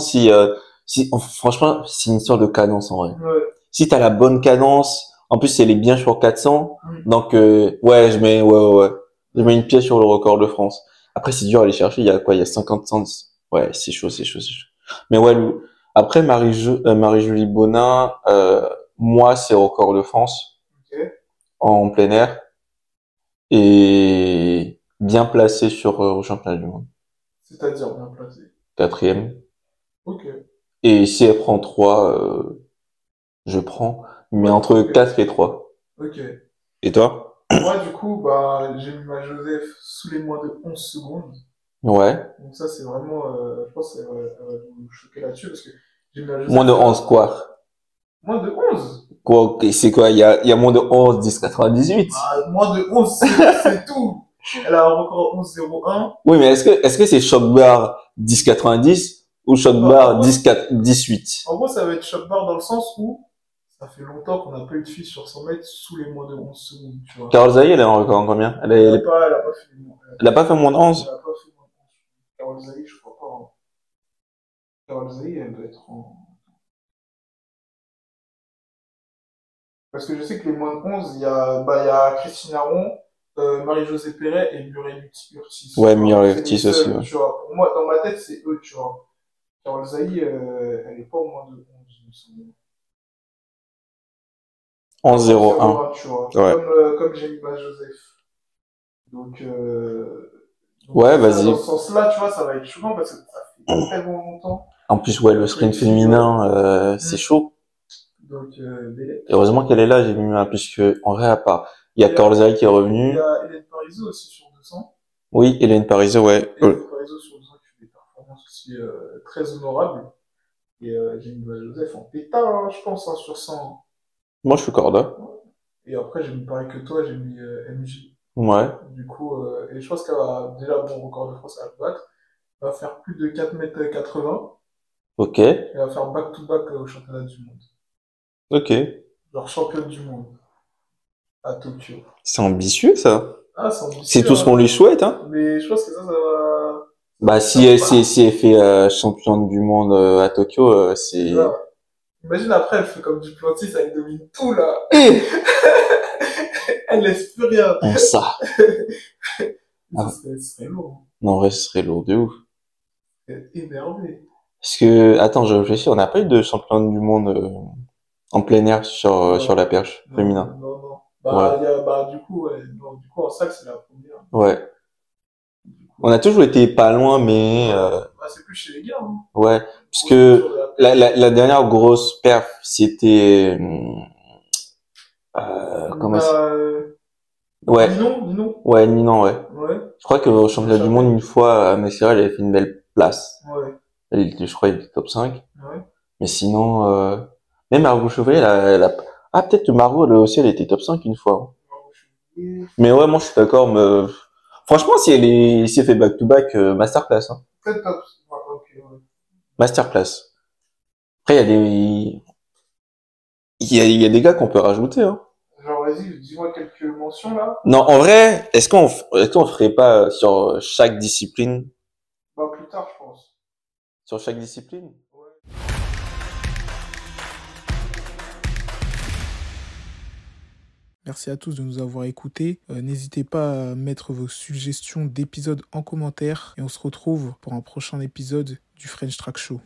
franchement, c'est une histoire de cadence en vrai. Ouais. Si t'as la bonne cadence, en plus elle est bien sur 400, donc ouais, je mets une pièce sur le record de France. Après c'est dur à aller chercher, il y a quoi, il y a 50 cents. Ouais, c'est chaud, c'est chaud, c'est chaud. Mais ouais, après Marie-Julie Bonin, moi c'est record de France Ok. en plein air et bien placé sur au championnat du monde. C'est-à-dire bien placé. Quatrième. Ok. Et si elle prend 3, je prends, mais Ouais, entre ok. 4 et 3. Ok. Et toi? Moi, du coup, bah, j'ai mis ma Joseph sous les moins de 11 secondes. Ouais. Donc ça, c'est vraiment, je pense qu'elle va vous choquer là-dessus parce que j'ai mis ma Joseph. Moins de 11 quoi? Moins de 11? Quoi, ok, c'est quoi? Il y a moins de 11, 10, 98. Bah, moins de 11, c'est tout. Elle a un record 11,01. Oui, mais est-ce que c'est choc bar 10, 90 ou choc bar 10, 18? En gros, ça va être choc barre dans le sens où ça fait longtemps qu'on n'a pas eu de fille sur 100 mètres sous les moins de 11 secondes, tu vois. Carole Zaï, elle est en record en combien? Elle a pas fait les moins. Elle a pas fait moins de 11? Elle a pas fait moins de 11. Carole Zaï, je crois pas. Hein. Carole Zaï, elle doit être en. Parce que je sais que les moins de 11, il y a Christine Aron, Marie-Josée Perret et Muriel Urtis. Ouais, Muriel C'est les Urtis seuls, aussi, ouais. tu vois. Pour moi, dans ma tête, c'est eux, tu vois. Carole Zaï, elle est pas au moins de 11, il me semble. 11,01. Tu vois. Ouais. Comme j'ai mis ma Joseph. Donc, Ouais, ça, vas-y. dans ce sens-là, tu vois, ça va être choquant parce que ça fait tellement longtemps. En plus, ouais, le sprint féminin, c'est chaud. Donc, Bélec. Heureusement qu'elle est là, j'ai mis un, puisque, en vrai, à part, il y a Carole Zaï qui est revenue. Il y a Hélène Parisot aussi sur 200. Oui, Hélène Parisot, ouais. Hélène Parisot sur 200 qui fait des performances aussi très honorables. Et j'ai mis Joseph en pétard, hein, je pense, hein, sur 100. Moi, je suis corda. Et après, j'ai mis pareil que toi, j'ai mis MJ. Ouais. Du coup, et je pense qu'elle va déjà, bon record de France à le battre. Elle va faire plus de 4,80 m. Ok. Elle va faire back-to-back au championnat du monde. Ok. Genre championne du monde. À Tokyo. C'est ambitieux, ça. Ah, c'est ambitieux. C'est tout ce qu'on lui souhaite, hein. Mais je pense que ça va. Bah, si elle fait championne du monde à Tokyo, c'est... Imagine après, elle fait comme du Duplantis, elle domine tout, là. Elle laisse plus rien. Bon, ça. Ce serait lourd. Non, en vrai, ce serait lourd de ouf. Énervé. Parce que, attends, je réfléchis, on n'a pas eu de championne du monde en plein air sur la perche féminin. Non. Bah, du coup, ouais. Non, du coup, en sac, c'est la première. Ouais. On a toujours été pas loin, mais... Bah, c'est plus chez les gars, hein. Ouais, parce que la dernière grosse perf, c'était... comment ouais. Ninon. Ouais, Ninon, ouais. Ouais. Je crois qu'au championnat du monde, une fois, Messira, elle avait fait une belle place. Ouais. Je crois, elle était top 5. Ouais. Mais sinon, même Margot Chevalier, ah, peut-être que Margot, elle aussi, elle était top 5 une fois. Mais ouais, moi, je suis d'accord, mais, franchement, si elle fait back-to-back, masterclass, hein. Peut-être top. Masterclass. Après, il y a des gars qu'on peut rajouter, hein. Genre, vas-y, dis-moi quelques mentions, là. Non, en vrai, est-ce qu'on ferait pas sur chaque discipline? Bah, plus tard, je pense. Sur chaque discipline? Ouais. Merci à tous de nous avoir écoutés. N'hésitez pas à mettre vos suggestions d'épisodes en commentaire et on se retrouve pour un prochain épisode du French Track Show.